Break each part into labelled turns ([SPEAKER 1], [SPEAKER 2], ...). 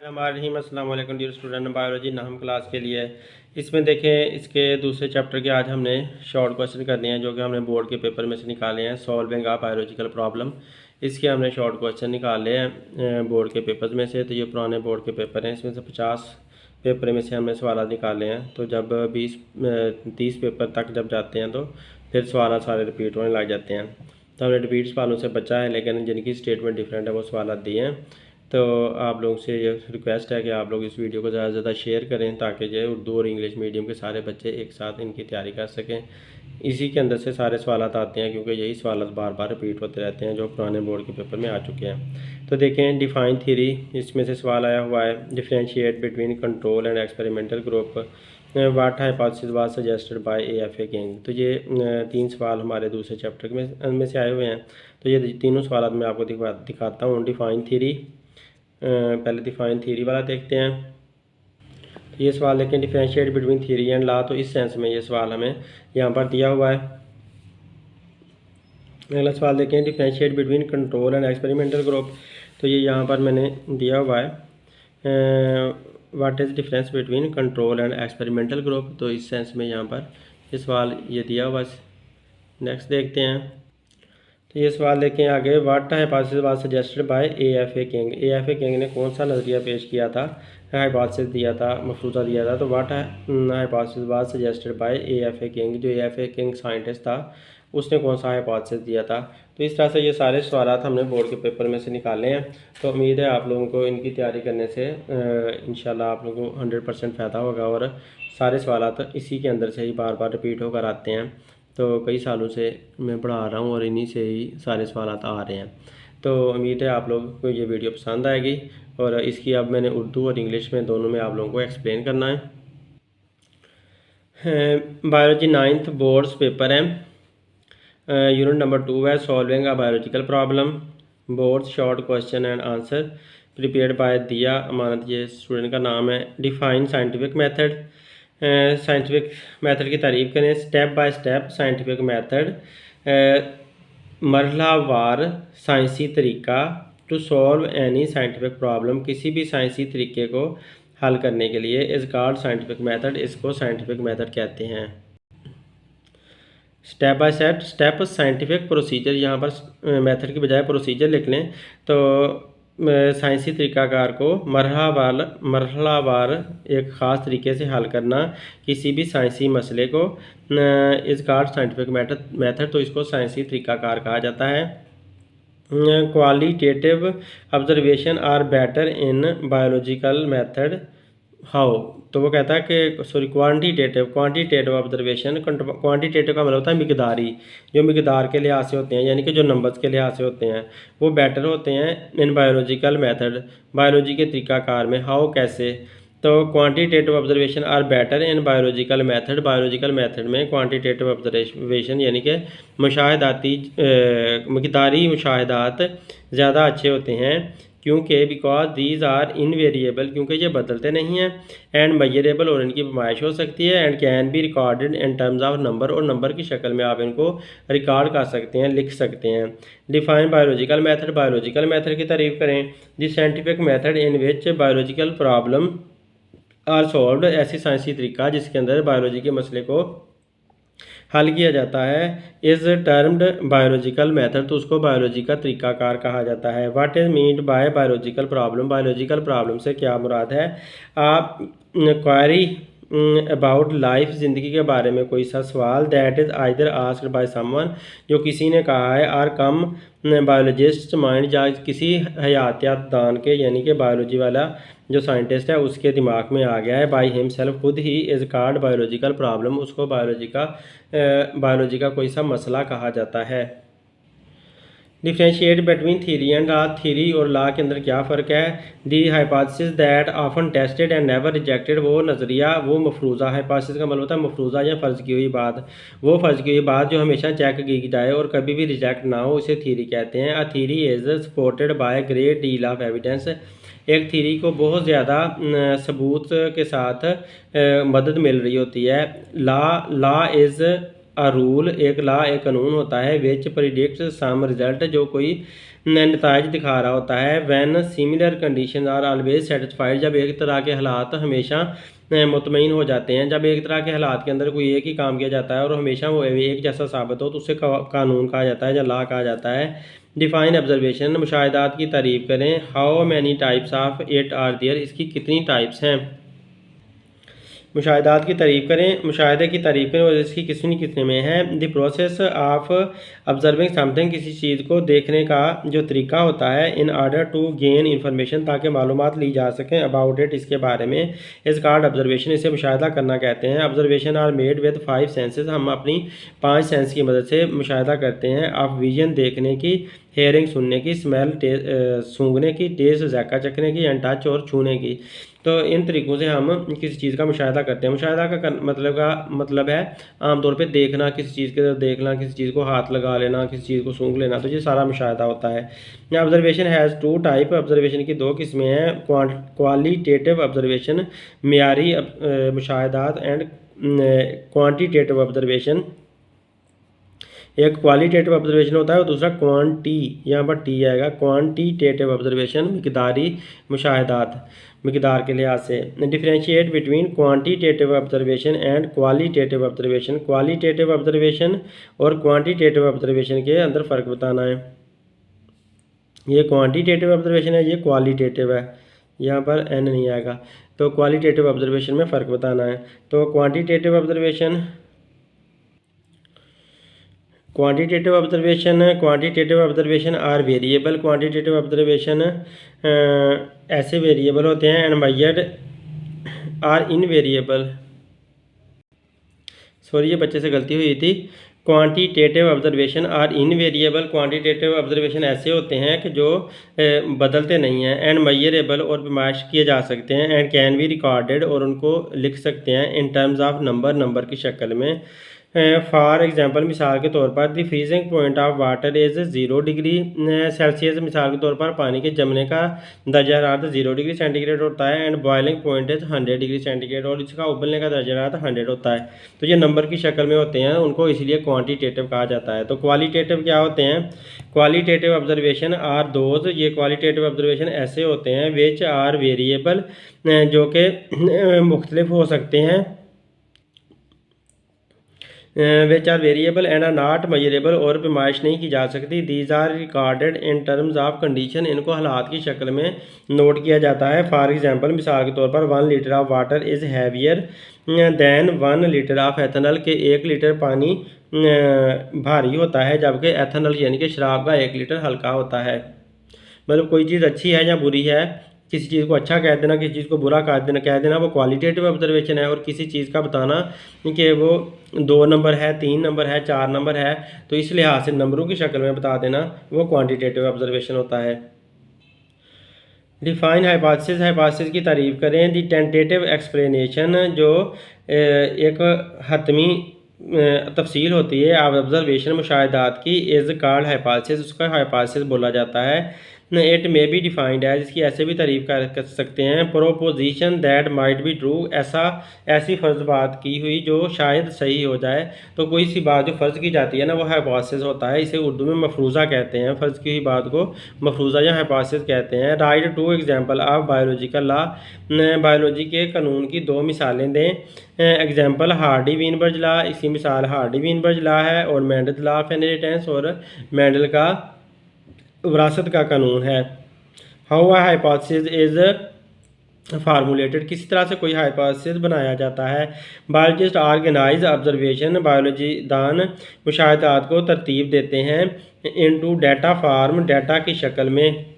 [SPEAKER 1] हमारे अस्सलाम वालेकुम डियर स्टूडेंट। बायोलॉजी नाम क्लास के लिए इसमें देखें, इसके दूसरे चैप्टर के आज हमने शॉर्ट क्वेश्चन करने हैं जो कि हमने बोर्ड के पेपर में से निकाले हैं। सॉल्विंग ऑफ बायोलॉजिकल प्रॉब्लम, इसके हमने शॉर्ट क्वेश्चन निकाले हैं बोर्ड के पेपर्स में से। तो ये पुराने बोर्ड के पेपर हैं, इसमें से 50 पेपर में से हमने सवाल निकाले हैं। तो जब 20-30 पेपर तक जब जाते हैं तो फिर सवाल सारे रिपीट होने लग जाते हैं। तो हमने रिपीट सवालों से बचा है, लेकिन जिनकी स्टेटमेंट डिफरेंट है वो सवाल दिए हैं। तो आप लोगों से ये रिक्वेस्ट है कि आप लोग इस वीडियो को ज़्यादा से ज़्यादा शेयर करें ताकि जो उर्दू और इंग्लिश मीडियम के सारे बच्चे एक साथ इनकी तैयारी कर सकें। इसी के अंदर से सारे सवाल आते हैं, क्योंकि यही सवाल बार बार रिपीट होते रहते हैं जो पुराने बोर्ड के पेपर में आ चुके हैं। तो देखें, डिफाइन थ्योरी, इसमें से सवाल आया हुआ है। Differentiate between control and experimental group, what hypothesis was suggested by AFA king. तो ये 3 सवाल हमारे दूसरे चैप्टर में से आए हुए हैं। तो ये तीनों सवाल मैं आपको दिखाता हूँ। डिफाइन थ्योरी, पहले डिफाइन थ्योरी वाला देखते हैं। तो ये सवाल देखें, differentiate between theory and law. तो इस सेंस में ये सवाल हमें यहाँ पर दिया हुआ है। अगला सवाल देखें, differentiate between control and experimental group. तो ये यहाँ पर मैंने दिया हुआ है, what is difference between control and experimental group. तो इस सेंस में यहाँ पर ये सवाल ये दिया हुआ है। नेक्स्ट देखते हैं। तो ये सवाल देखें आगे, what hypothesis was suggested by AFA King. AFA King ने कौन सा नज़रिया पेश किया था, हाइपोथेसिस दिया था, मफरूज़ा दिया था। तो what hypothesis was suggested by AFA king, जो AFA किंग साइंटिस्ट था उसने कौन सा हाइपोथेसिस दिया था। तो इस तरह से ये सारे सवाल हमने बोर्ड के पेपर में से निकाले हैं। तो उम्मीद है आप लोगों को इनकी तैयारी करने से इंशाल्लाह आप लोगों को 100% फ़ायदा होगा। और सारे सवाल इसी के अंदर से ही बार बार रिपीट होकर आते हैं। तो कई सालों से मैं पढ़ा रहा हूँ और इन्हीं से ही सारे सवाल आ रहे हैं। तो उम्मीद है आप लोगों को ये वीडियो पसंद आएगी। और इसकी अब मैंने उर्दू और इंग्लिश में दोनों में आप लोगों को एक्सप्लेन करना है। बायोलॉजी 9th बोर्ड्स पेपर है, यूनिट नंबर 2 है, solving a biological problem, boards short question and answer, prepared by Diya Amanat, ये स्टूडेंट का नाम है। Define scientific method, scientific method की तारीफ करें। Step by step scientific method, मरहलावार साइंसी तरीका to solve any scientific problem, किसी भी साइंसी तरीके को हल करने के लिए इज कॉल्ड साइंटिफिक मेथड, इसको साइंटिफिक मेथड कहते हैं। Step by step scientific procedure, यहाँ पर मेथड की बजाय प्रोसीजर लिख लें। तो साइंसी तरीक़ाकार को मरहलावार एक ख़ास तरीके से हल करना किसी भी साइंसी मसले को इस कॉल्ड साइंटिफिक मेथड, तो इसको साइंसी तरीक़ाकार कहा जाता है। Qualitative observation are better in biological method, how. तो वो कहता है कि सॉरी क्वांटिटेटिव ऑब्जर्वेशन, क्वांटिटेटिव का मतलब होता है मिकदारी, जो मिकदार के लिहाज से होते हैं, यानी कि जो नंबर्स के लिहाज से होते हैं वो बेटर होते हैं इन बायोलॉजिकल मेथड, बायोलॉजी के तरीक़ाकार में। हाउ, कैसे। तो quantitative observation are better in biological method, biological method में क्वांटिटेटिव ऑब्जर्वेशन यानी कि मुशाहदाती मिकदारी मुशाहदात ज़्यादा अच्छे होते हैं, क्योंकि बिकॉज दीज आर इनवेरिएबल, क्योंकि ये बदलते नहीं हैं, एंड मेजरेबल, और इनकी पैमाइश हो सकती है, and can be recorded in terms of number, और नंबर की शक्ल में आप इनको रिकॉर्ड कर सकते हैं, लिख सकते हैं। Define biological method, biological method की तारीफ करें। The scientific method in which biological problem are solved, ऐसी साइंसी तरीका जिसके अंदर बायोलॉजी के मसले को हल किया जाता है, इज़ टर्म्ड बायोलॉजिकल मेथड, तो उसको बायोलॉजी का तरीक़ाकार कहा जाता है। What is meant bye biological problem, biological problem से क्या मुराद है। आप क्वेरी अबाउट लाइफ, ज़िंदगी के बारे में कोई सा सवाल, that is either asked by someone, जो किसी ने कहा है, आर कम बायोलॉजिस्ट माइंड, या किसी हयातियात दान के यानी कि बायोलॉजी वाला जो साइंटिस्ट है उसके दिमाग में आ गया है, बाई हिमसेल्फ, खुद ही, इज़ कॉल्ड बायोलॉजिकल प्रॉब्लम, उसको बायोलॉजी का कोई सा मसला कहा जाता है। Differentiate between theory and law, theory और लॉ के अंदर क्या फ़र्क है। दी hypothesis that often tested and never rejected, वो नज़रिया, वो मफरूज़ा, हाइपोथेसिस का मतलब होता है मफरूज़ा या फ़र्ज़ की हुई बात, वो फ़र्ज़ की हुई बात जो हमेशा चेक की जाए और कभी भी रिजेक्ट ना हो, उसे थ्योरी कहते हैं। A theory is supported by great deal of evidence, एक थ्योरी को बहुत ज़्यादा सबूत के साथ मदद मिल रही होती है। लॉ इज़ अ रूल एक ला एक कानून होता है विच प्रिडिक्ट सम रिजल्ट जो कोई नतज दिखा रहा होता है। When similar condition are always satisfied जब एक तरह के हालात हमेशा मुतमईन हो जाते हैं। जब एक तरह के हालात के अंदर कोई एक ही काम किया जाता है और हमेशा वो एक जैसा साबित हो तो उसे कानून कहा जाता है या ला कहा जाता है। डिफाइन ऑब्जर्वेशन मुशाहिदात की तारीफ करें। How many types of it are there इसकी कितनी टाइप्स हैं। मुशाहिदात की तारीफ करें, मुशाहिदे की तारीफ करें और इसकी किस्म कितने में है। The process of observing something किसी चीज़ को देखने का जो तरीका होता है in order to gain information ताकि मालूमात ली जा सकें अबाउट इट इसके बारे में इस कार्ड ऑब्जर्वेशन इसे मुशाहिदा करना कहते हैं। Observation are made with 5 senses हम अपनी 5 सेंस की मदद से मुशाहिदा करते हैं। ऑफ विजन देखने की, हेयरिंग सुनने की, स्मेल सूंघने की, टेस्ट जायका चखने की, एंड टच और छूने की। तो इन तरीक़ों से हम किसी चीज़ का मुशाहिदा करते हैं। मुशाहिदा का मतलब है आमतौर पे देखना, किसी चीज़ के देखना, किसी चीज़ को हाथ लगा लेना, किसी चीज़ को सूंघ लेना, तो ये सारा मुशाहिदा होता है। ऑब्जर्वेशन हैज़ 2 टाइप ऑब्जर्वेशन की 2 किस्में हैं। क्वालिटेटिव ऑब्जर्वेशन मेयारी मुशाहिदात एंड क्वान्टिटेटिव ऑब्जर्वेशन। एक क्वालिटेटिव ऑब्जर्वेशन होता है और दूसरा यहाँ पर टी आएगा। क्वांटिटेटिव ऑब्जर्वेशन मिकदारी मुशाहिदात मिकदार के लिहाज से। Differentiate between quantitative observation and qualitative observation. Qualitative observation और क्वांटिटेटिव ऑब्जर्वेशन के अंदर फ़र्क बताना है। ये क्वांटिटेटिव ऑब्जर्वेशन है, ये क्वालिटेटिव है, यहाँ पर एन नहीं आएगा। तो क्वालिटेटिव ऑब्जर्वेशन में फ़र्क बताना है। तो quantitative observation are variable. Quantitative observation ऐसे वेरिएबल होते हैं। And measured are invariable. Sorry ये बच्चे से गलती हुई थी। Quantitative observation are invariable. Quantitative observation ऐसे होते हैं कि जो बदलते नहीं हैं। एंड मेजरेबल और पेमाइश किए जा सकते हैं। एंड कैन बी रिकॉर्डेड और उनको लिख सकते हैं इन टर्म्स ऑफ नंबर की शक्ल में। फॉर एग्जांपल मिसाल के तौर पर the freezing point of water is 0 degree Celsius. मिसाल के तौर पर पानी के जमने का दर्जा हरारत 0 डिग्री सेंटीग्रेड होता है। And boiling point is 100 degree centigrade और इसका उबलने का दर्जा हरारत 100 होता है। तो ये नंबर की शक्ल में होते हैं, उनको इसलिए क्वान्टिटेटिव कहा जाता है। तो क्वालिटेटिव क्या होते हैं। Qualitative observation are those. ये क्वालिटेटिव ऑब्जर्वेशन ऐसे होते हैं विच आर वेरिएबल जो कि मुख्तलिफ हो सकते हैं। Which are variable and are not measurable और पेमाइश नहीं की जा सकती। These are recorded in terms of condition. इनको हालात की शक्ल में नोट किया जाता है। फॉर एग्जांपल मिसाल के तौर पर 1 litre of water is heavier than 1 litre of ethanol के 1 लीटर पानी भारी होता है जबकि एथेनॉल यानी कि शराब का 1 लीटर हल्का होता है। मतलब कोई चीज़ अच्छी है या बुरी है, किसी चीज़ को अच्छा कह देना, किसी चीज़ को बुरा कह देना वो क्वालिटेटिव ऑब्जर्वेशन है। और किसी चीज़ का बताना कि वो 2 नंबर है, 3 नंबर है, 4 नंबर है, तो इस लिहाज से नंबरों की शक्ल में बता देना वो क्वांटिटेटिव ऑब्जर्वेशन होता है। Define hypothesis. हाइपोथेसिस की तारीफ करें। दी टेंटेटिव एक्सप्लेनेशन जो एक हतमी तफसील होती है आप ऑब्जर्वेशन मुशाहिदात की इज़ कॉल्ड हाइपोथेसिस। उसका हाइपोथेसिस बोला जाता है। इट मे बी डिफाइंड है इसकी ऐसे भी तारीफ कर सकते हैं। Proposition that might be true ऐसी फ़र्ज बात की हुई जो शायद सही हो जाए। तो कोई सी बात जो फ़र्ज़ की जाती है ना वो हाइपोथेसिस होता है। इसे उर्दू में मफरूज़ा कहते हैं। फ़र्ज़ की हुई बात को मफरूज़ा या हाइपोथेसिस कहते हैं। Right 2 example of biological law. Biology के कानून की 2 मिसालें दें। Example Hardy Weinberg law. इसकी मिसाल हार्डी वीनबर्ग लॉ है। और मेंडल लॉ ऑफ इनहेरिटेंस और मेंडल का विरासत का कानून है। How a hypothesis is formulated. किसी तरह से कोई हाइपोथेसिस बनाया जाता है। Biologist organise observation. बायोलॉजी दान मुशाहिदात को तरतीब देते हैं इनटू डाटा फार्म। डाटा की शक्ल में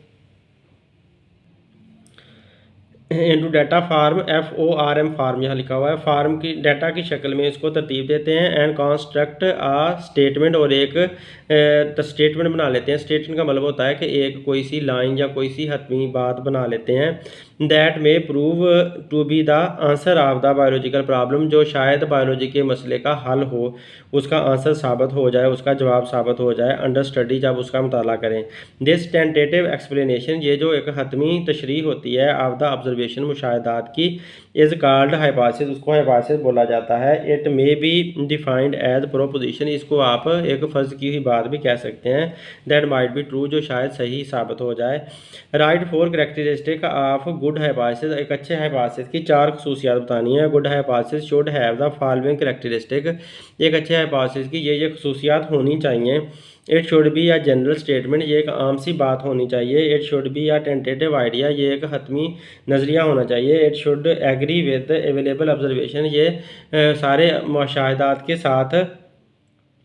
[SPEAKER 1] into data form FORM form यहाँ लिखा हुआ है। फार्म की डाटा की शक्ल में इसको तरतीब देते हैं। एंड कंस्ट्रक्ट आ स्टेटमेंट और एक स्टेटमेंट बना लेते हैं। स्टेटमेंट का मतलब होता है कि एक कोई सी लाइन या कोई सी हतमी बात बना लेते हैं। That may prove to be the answer of the biological problem जो शायद बायोलॉजी के मसले का हल हो, उसका आंसर साबित हो जाए, उसका जवाब साबित हो जाए अंडर स्टडी जब उसका मुताला करें। दिस टेंटेटिव एक्सप्लेनेशन ये जो एक हतमी तशरीह होती है ऑफ द ऑब्जर्वेशन मुशाहिदात की इज़ कॉल्ड हाइपोथेसिस, उसको हाइपोथेसिस बोला जाता है। It may be defined as proposition, इसको आप एक फ़र्ज़ की हुई बात भी कह सकते हैं। दैट माइट बी ट्रू, जो शायद सही साबित हो जाए। Write four characteristic of good hypothesis, एक अच्छे हाइपोथेसिस की 4 खसूसियात बतानी है। Good hypothesis should have the following characteristic, एक अच्छे हाइपोथेसिस की ये खसूसियात होनी चाहिए। It should be a general statement, ये एक आम सी बात होनी चाहिए। It should be a tentative idea, ये एक हतमी नज़रिया होना चाहिए। It should agree with available observation, ये सारे मुशाहिदात के साथ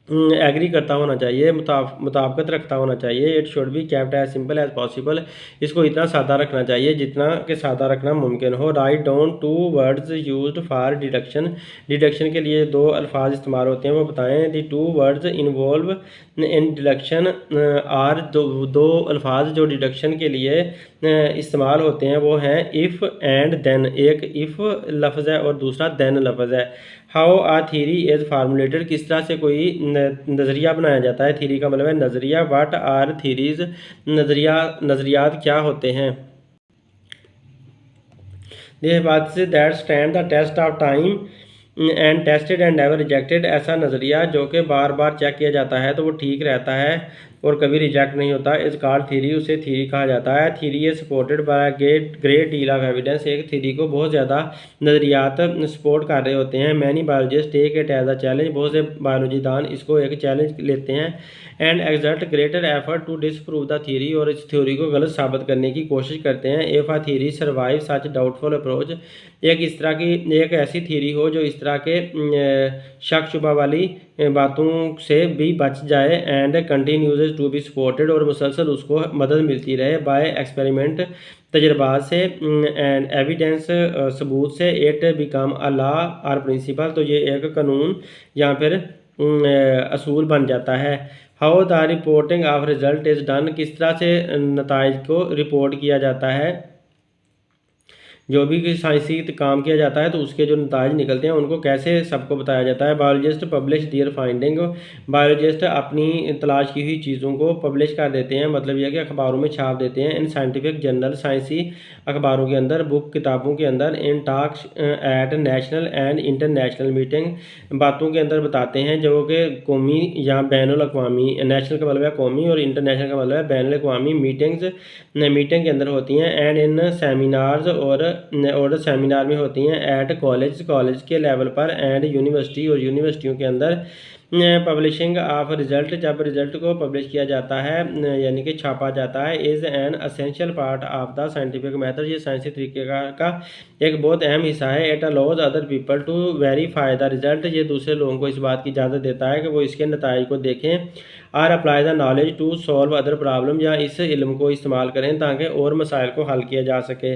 [SPEAKER 1] एग्री करता होना चाहिए, मुताबिकत रखता होना चाहिए। It should be kept as simple as possible, इसको इतना सादा रखना चाहिए जितना कि सादा रखना मुमकिन हो। Write down 2 words used for deduction, deduction के लिए 2 अल्फाज इस्तेमाल होते हैं, वो बताएं। The 2 words involve in deduction are, दो अल्फाज जो डिडक्शन के लिए इस्तेमाल होते हैं वो हैं इफ़ एंड देन, एक इफ़ लफ्ज़ है और दूसरा देन लफ्ज़ है। How a theory is formulated, किस तरह से कोई नज़रिया बनाया जाता है। थीरी का मतलब है नज़रिया। व्हाट आर थीरीज, नज़रियात क्या होते हैं। दिस बात से that stand the test of time and tested and never rejected, ऐसा नज़रिया जो कि बार बार चेक किया जाता है तो वो ठीक रहता है और कभी रिजेक्ट नहीं होता। इस कॉल्ड थीरी, उसे थीरी कहा जाता है। Theory is supported by great deal of evidence, एक थीरी को बहुत ज़्यादा नज़रियात सपोर्ट कर रहे होते हैं। Many biologist take it as a challenge, बहुत से बायोलॉजी दान इसको एक चैलेंज लेते हैं। And exert greater effort to disprove the theory, और इस थ्योरी को गलत साबित करने की कोशिश करते हैं। If a theory survive such doubtful approach, एक इस तरह की एक ऐसी थीरी हो जो इस तरह के शक शुबा वाली बातों से भी बच जाए। And continues to be supported, और मुसलसल उसको मदद मिलती रहे बाय एक्सपेरिमेंट, तजर्बात से एंड एविडेंस, सबूत से। इट बिकम अ लॉ और प्रिंसिपल, तो ये एक कानून या फिर असूल बन जाता है। How the reporting of result is done, किस तरह से नताइज को रिपोर्ट किया जाता है। जो भी साइंसी काम किया जाता है तो उसके जो नताइज निकलते हैं उनको कैसे सबको बताया जाता है। बायोलॉजिस्ट पब्लिश दियर फाइंडिंग, बायोलॉजिस्ट अपनी तलाश की हुई चीज़ों को पब्लिश कर देते हैं, मतलब यह कि अखबारों में छाप देते हैं। इन साइंटिफिक जर्नल, साइंसी अखबारों के अंदर, बुक किताबों के अंदर। In talks eight national and international meeting, बातों के अंदर बताते हैं जो कि कौमी या बैनुल अक़वामी, नेशनल का मतलब है कौमी और इंटरनेशनल का मतलब है बैनुल अक़वामी मीटिंग्स, मीटिंग के अंदर होती हैं। एंड इन सेमिनार्स, और सेमिनार में होती हैं। एट कॉलेज के लेवल पर। एंड यूनिवर्सिटी, और यूनिवर्सिटियों के अंदर। पब्लिशिंग ऑफ रिजल्ट, जब रिजल्ट को पब्लिश किया जाता है यानी कि छापा जाता है। Is an essential part of the scientific method, ये साइंसी तरीके का एक बहुत अहम हिस्सा है। It allows other people to verify the result, ये दूसरे लोगों को इस बात की इजाज़त देता है कि वो इसके नताइज को देखें। Or apply the knowledge to solve other problem, या इस इल्म को इस्तेमाल करें ताकि और मसाइल को हल किया जा सके।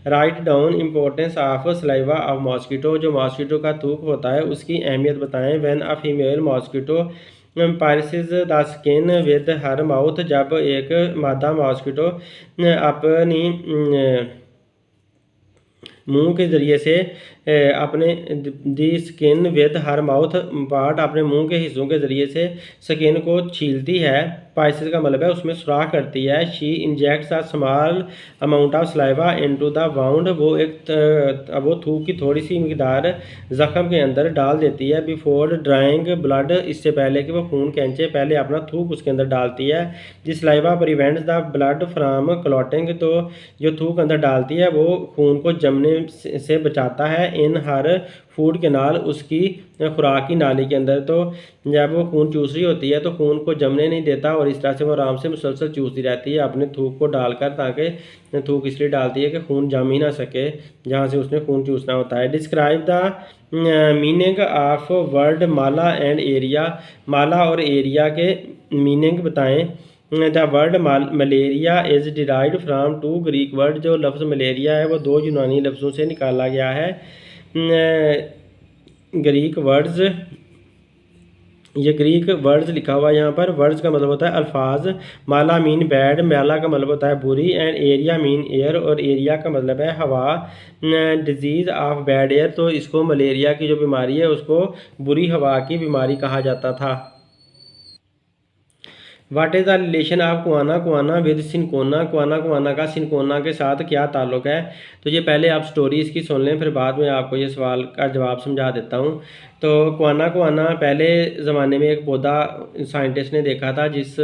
[SPEAKER 1] Write down importance of saliva of mosquito, जो मॉस्किटो का थूक होता है उसकी अहमियत बताएं। When a female mosquito pierces the skin with her mouth, जब एक मादा मॉस्किटो अपनी मुंह के ज़रिए से अपने the skin with her mouth part, अपने मुंह के हिस्सों के ज़रिए से स्किन को छीलती है। पाइसिस का मतलब है उसमें सुराख करती है। She injects a small amount of saliva into the wound, वो थूक की थोड़ी सी मिकदार ज़ख़म के अंदर डाल देती है। बिफोर ड्राइंग ब्लड, इससे पहले कि वो खून खींचे पहले अपना थूक उसके अंदर डालती है। जिस saliva prevents the blood from clotting, तो जो थूक अंदर डालती है वो खून को जमने से बचाता है। इन हर फूड कैनाल, उसकी खुराक की नाली के अंदर, तो जब वो खून चूस रही होती है तो खून को जमने नहीं देता और इस तरह से वो आराम से मुसलसल चूसती रहती है अपने थूक को डालकर, ताकि थूक इसलिए डालती है कि खून जम ही ना सके जहाँ से उसने खून चूसना होता है। Describe the meaning of word mala and aria, mala और एरिया के मीनिंग बताएं। The word malaria is derived from 2 Greek word, जो लफ्ज़ मलेरिया है वो 2 यूनानी लफ्ज़ों से निकाला गया है। ग्रीक वर्ड्स, ये ग्रीक वर्ड्स लिखा हुआ है यहाँ पर। वर्ड्स का मतलब होता है अल्फाज। माला मीन बैड, माला का मतलब होता है बुरी। एंड एरिया मीन एयर, और एरिया का मतलब है हवा। डिजीज़ ऑफ बैड एयर, तो इसको मलेरिया की जो बीमारी है उसको बुरी हवा की बीमारी कहा जाता था। What is the relation of quina quina with cinchona, quina quina का सिनकोना के साथ क्या ताल्लुक है। तो ये पहले आप स्टोरी इसकी सुन लें, फिर बाद में आपको ये सवाल का जवाब समझा देता हूँ। तो क्वाना क्वाना पहले ज़माने में एक पौधा साइंटिस्ट ने देखा था, जिस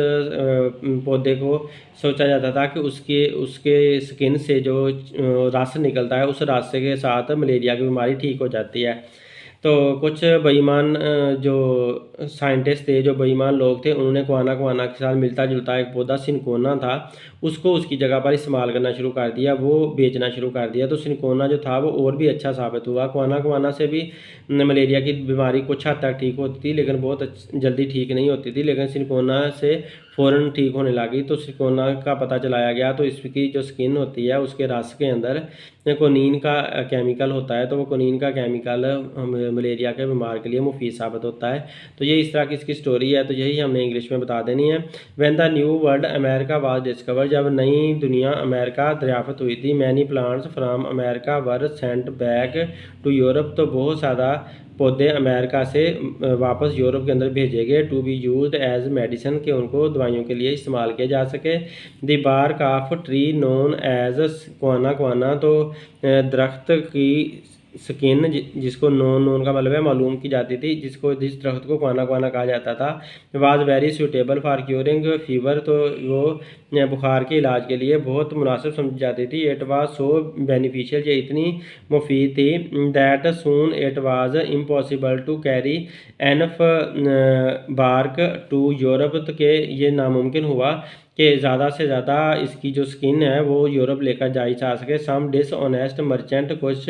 [SPEAKER 1] पौधे को सोचा जाता था कि उसके उसके स्किन से जो रस निकलता है, उस रस के साथ मलेरिया की बीमारी ठीक हो जाती है। तो कुछ बेईमान जो साइंटिस्ट थे, जो बेईमान लोग थे, उन्होंने क्वाना क्वाना के साथ मिलता जुलता एक पौधा सिनकोना था, उसको उसकी जगह पर इस्तेमाल करना शुरू कर दिया, वो बेचना शुरू कर दिया। तो सिनकोना जो था वो और भी अच्छा साबित हुआ। क्वाना क्वाना से भी मलेरिया की बीमारी कुछ हद तक ठीक होती थी, लेकिन बहुत जल्दी ठीक नहीं होती थी, लेकिन सिनकोना से फ़ौरन ठीक होने लगी। तो सिनकोना का पता चलाया गया, तो इसकी जो स्किन होती है उसके रस के अंदर कोनीन का केमिकल होता है, तो वो कोनीन का केमिकल मलेरिया के बीमार के लिए मुफीद साबित होता है। तो ये इस तरह की इसकी स्टोरी है, तो यही हमने इंग्लिश में बता देनी है। When the new world America was discover, जब नई दुनिया अमेरिका दरियाफ्त हुई थी, many plants from America were sent back to Europe, तो बहुत ज़्यादा पौधे अमेरिका से वापस यूरोप के अंदर भेजे गए, to be used as medicine, के उनको दवाइयों के लिए इस्तेमाल किया जा सके। The bark of tree known as quina quina, तो दरख्त की स्किन, जिसको नोन नोन का मतलब है मालूम की जाती थी, जिस दरख्त को क्वाना क्वाना कहा जाता था, was very suitable for curing fever, तो वो बुखार के इलाज के लिए बहुत मुनासिब समझी जाती थी। इट वाज सो बेनिफिशियल, ये इतनी मुफीद थी, that soon it was impossible to carry enough bark to Europe, तो के ये नामुमकिन हुआ कि ज़्यादा से ज़्यादा इसकी जो स्किन है वो यूरोप लेकर जाई जा सके। सम डिसऑनेस्ट मर्चेंट, कुछ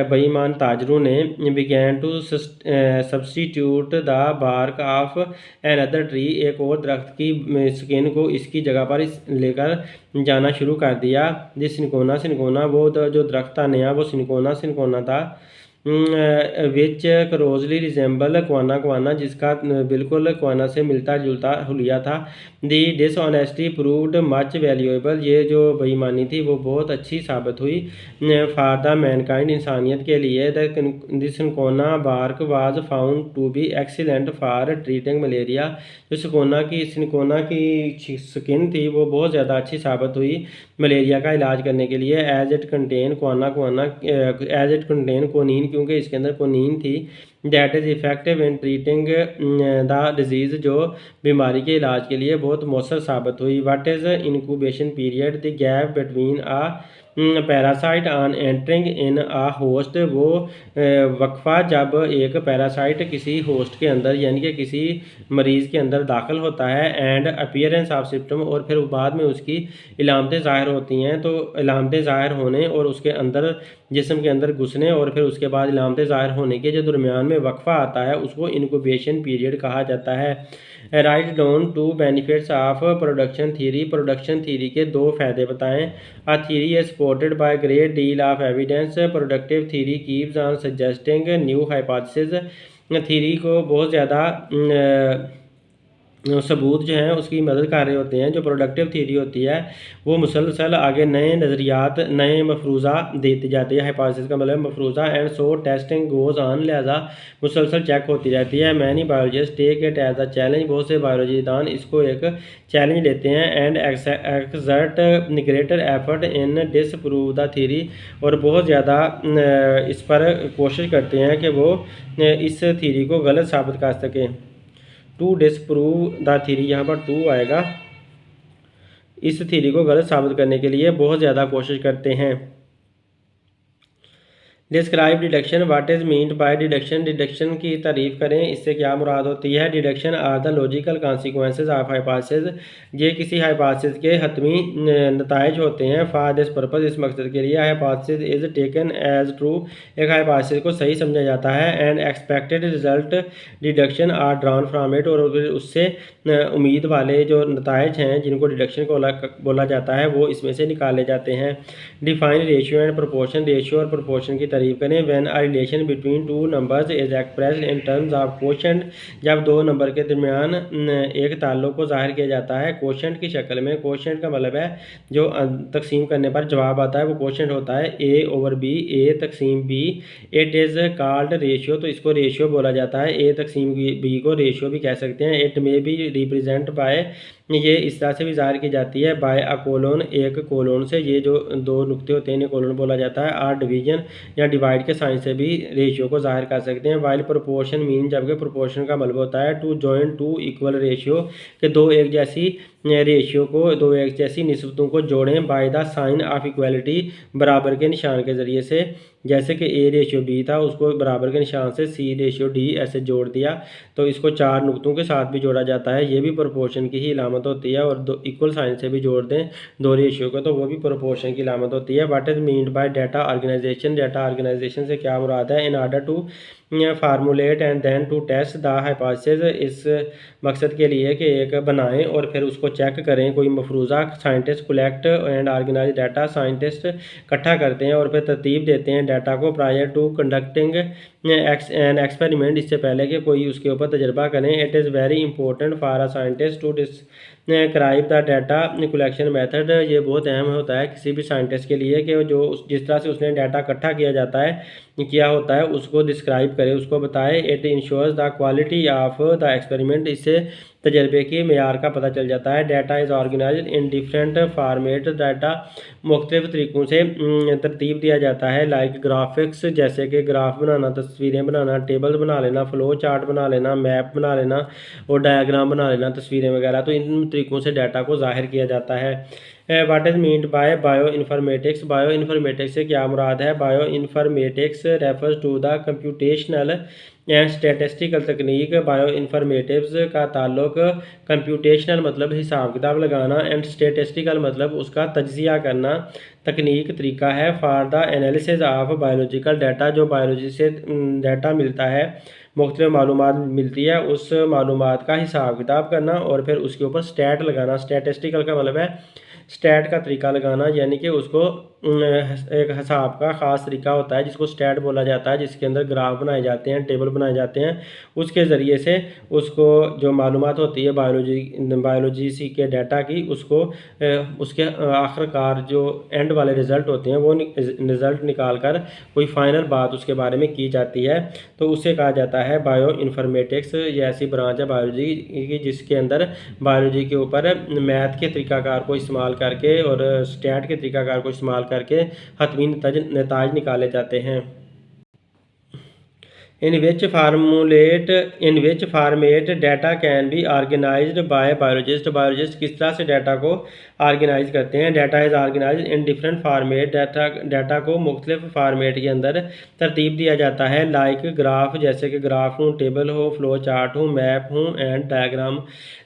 [SPEAKER 1] बेईमान ताजरों ने began to substitute the bark of an other tree, एक और दरख्त की स्किन को इसकी जगह पर लेकर जाना शुरू कर दिया। जिस सिनकोना सिनकोना, वो जो दरख्त था नया, वो सिनकोना सिनकोना था, विच क्लोजली रिजेंबल क्वाना क्वाना, जिसका बिल्कुल क्वाना से मिलता जुलता हुलिया था। दी डिसऑनेस्टी प्रूव्ड मच वैल्यूएबल, ये जो बेईमानी थी वो बहुत अच्छी साबित हुई फॉर द मैनकाइंड, इंसानियत के लिए। The cinchona bark was found to be excellent for treating malaria, जो सिनकोना की स्किन थी वो बहुत ज़्यादा अच्छी साबित हुई मलेरिया का इलाज करने के लिए। एज इट कंटेन कोनीन, क्योंकि इसके अंदर कोनीन थी, that is effective in treating the disease, जो बीमारी के इलाज के लिए बहुत मौसर साबित हुई। What is incubation period, the gap between a parasite on entering in a host, वो वक्फा जब एक पैरासाइट किसी होस्ट के अंदर यानी कि किसी मरीज़ के अंदर दाखिल होता है, एंड अपीयरेंस ऑफ सिम्टम, और फिर बाद में उसकी इलामतें ज़ाहिर होती हैं। तो इलामतें ज़ाहिर होने और उसके अंदर जिस्म के अंदर घुसने और फिर उसके बाद इलामतें ज़ाहिर होने के जो दरमियान में वक्फा आता है, उसको इनक्यूबेशन पीरियड कहा जाता है। Write down two benefits of production theory, production theory के दो फ़ायदे बताएं। A theory is supported by great deal of evidence, productive theory keeps on suggesting new hypothesis, theory को बहुत ज़्यादा सबूत जो हैं उसकी मदद कर रहे होते हैं। जो प्रोडक्टिव थ्योरी होती है वो मुसलसल आगे नए नज़रियात, नए मफरूज़ा देती जाती है। हाइपोथेसिस का मतलब मफरूज़ा, and so testing goes on, लिहाजा मुसलसल चेक होती रहती है। Many biologist take it as a challenge, बहुत से बायोलॉजी दान इसको एक चैलेंज लेते हैं। And exert greater effort in disprove the theory, और बहुत ज़्यादा इस पर कोशिश करते हैं कि वो इस थ्योरी को गलत साबित कर सकें। टू डिसप्रूव द थ्योरी, यहाँ पर टू आएगा, इस थ्योरी को गलत साबित करने के लिए बहुत ज़्यादा कोशिश करते हैं। Describe deduction, what is meant by deduction, deduction की तारीफ़ करें, इससे क्या मुराद होती है। Deduction are the logical consequences of hypothesis, ये किसी हाइपोथेसिस के हतमी नताइज होते हैं। फॉर दिस पर्पज, इस मकसद के लिए। Hypothesis is taken as true, एक हाइपोथेसिस को सही समझा जाता है। And expected result deduction are drawn from it, और उससे उम्मीद वाले जो नताइज हैं जिनको डिडक्शन को बोला जाता है वो इसमें से निकाले जाते हैं। Define ratio and proportion, ratio और प्रोपोर्शन की तारीफ करें। When a relation between two numbers is expressed in terms of quotient, जब दो नंबर के दरमियान एक ताल्लुक को जाहिर किया जाता है कोशेंट की शक्ल में। कोशेंट का मतलब है जो तकसीम करने पर जवाब आता है वो कोशेंट होता है ए ओवर बी, ए तकसीम बी। इट इज़ कॉल्ड रेशियो, तो इसको रेशियो बोला जाता है। ए तकसीम बी को रेशियो भी कह सकते हैं। It may B represent by, ये इस तरह से भी ज़ाहिर की जाती है बाय अ कोलोन, एक कोलोन से। ये जो दो नुक्ते होते हैं इन्हें कोलोन बोला जाता है। आर डिवीजन या डिवाइड के साइन से भी रेशियो को ज़ाहिर कर सकते हैं। वाइल प्रोपोर्शन मीन, जबकि प्रोपोर्शन का मतलब होता है to join two equal ratio, के दो एक जैसी रेशियो को, दो एक जैसी निस्बतों को जोड़ें by the sign of equality, बराबर के निशान के ज़रिए से। जैसे कि ए रेशियो बी था, उसको बराबर के निशान से सी रेशियो डी ऐसे जोड़ दिया, तो इसको चार नुक्तों के साथ भी जोड़ा जाता है। ये भी प्रोपोर्शन की ही इलामत होती है। और दो इक्वल साइन से भी जोड़ दें दो रेशियो को, तो वो भी प्रोपोर्शन की इलामत होती है। What is meant by data organization, data organization से क्या मुराद है। In order to formulate and then to test the hypothesis, इस मकसद के लिए कि एक बनाएं और फिर उसको चेक करें कोई मफरूज़ा। Scientist collect and organise data, scientist इकट्ठा करते हैं और फिर तरतीब देते हैं डाटा को। Prior to conducting an experiment, इससे पहले कि कोई उसके ऊपर तजर्बा करें। It is very important for a scientist to describe the data collection method, ये बहुत अहम होता है किसी भी साइंटिस्ट के लिए कि जो जिस तरह से उसने डाटा इकट्ठा किया जाता है, किया होता है, उसको डिस्क्राइब करे, उसको बताए। It ensures the quality of the experiment, इससे तजर्बे की मेयार का पता चल जाता है। Data is organise in different format, data मुख्तलिफ तरीक़ों से तरतीब दिया जाता है। लाइक ग्राफिक्स, जैसे कि ग्राफ बनाना, तस्वीरें बनाना, टेबल्स बना लेना, फ्लो चार्ट बना लेना, मैप बना लेना और डायग्राम बना लेना, तस्वीरें वगैरह। तो इन तरीक़ों से डाटा को ज़ाहिर किया जाता है। What is meant by bioinformatics, bioinformatics से क्या मुराद है। Bioinformatics refers to the computational and statistical तकनीक। बायो इन्फॉर्मेटिव्स का ताल्लुक कंप्यूटेशनल मतलब हिसाब किताब लगाना, एंड स्टैटिस्टिकल मतलब उसका तज्जिया करना, तकनीक तरीका है। For the analysis of biological data, जो बायोलॉजी से डाटा मिलता है, मुख्तलिफ मालूमात मिलती है, उस मालूमात का हिसाब किताब करना और फिर उसके ऊपर स्टैट लगाना। स्टैटिस्टिकल का मतलब है स्टैट का तरीका लगाना, यानी कि उसको एक हिसाब का ख़ास तरीका होता है जिसको स्टैट बोला जाता है, जिसके अंदर ग्राफ बनाए जाते हैं, टेबल बनाए जाते हैं। उसके ज़रिए से उसको जो मालूमात होती है बायोलॉजी सी के डाटा की, उसको उसके आखिरकार जो एंड वाले रिज़ल्ट होते हैं वो रिज़ल्ट निकाल कर कोई फ़ाइनल बात उसके बारे में की जाती है, तो उसे कहा जाता है बायो इन्फॉर्मेटिक्स। ये ऐसी ब्रांच है बायोलॉजी की जिसके अंदर बायोलॉजी के ऊपर मैथ के तरीकाकार को इस्तेमाल करके और स्टैट के तरीकाकार को इस्तेमाल करके हतमी नताज निकाले जाते हैं। In which format data can be organised by biologist, biologist किस तरह से डाटा को ऑर्गेनाइज करते हैं। Data is organise in different format, data को मुख्तलिफ फार्मेट के अंदर तरतीब दिया जाता है। लाइक ग्राफ, जैसे कि ग्राफ हूँ, टेबल हो, फ्लो चार्ट हूँ, मैप हूँ एंड डायग्राम।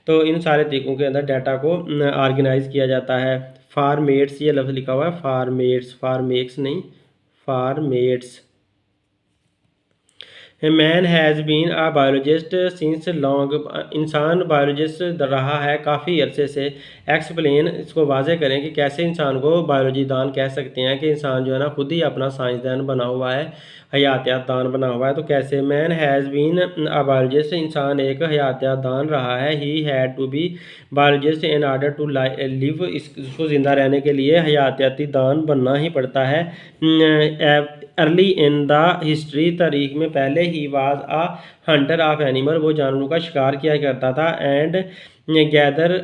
[SPEAKER 1] तो इन सारे तरीक़ों के अंदर डाटा को ऑर्गेनाइज किया जाता है। फार्मेट्स, ये लफ्ज़ लिखा हुआ है फार्मेट्स, फार्मेक्स नहीं, formats. Man has been a biologist since long, इंसान बायोलॉजिस्ट रहा है काफ़ी अरसे से। एक्सप्लेन, इसको वाज़े करें कि कैसे इंसान को बायोलॉजी दान कह सकते हैं, कि इंसान जो है ना खुद ही अपना साइंसदान बना हुआ है, हयातियात दान बना हुआ है। तो कैसे। Man has been a biologist, इंसान एक हयातियात दान रहा है। He had to be biologist in order to live, इसको ज़िंदा रहने के लिए हयातियाती दान बनना ही पड़ता है। अर्ली इन द हिस्ट्री, तारीख में पहले he was a hunter of animal, वो जानवरों का शिकार किया करता था। And gather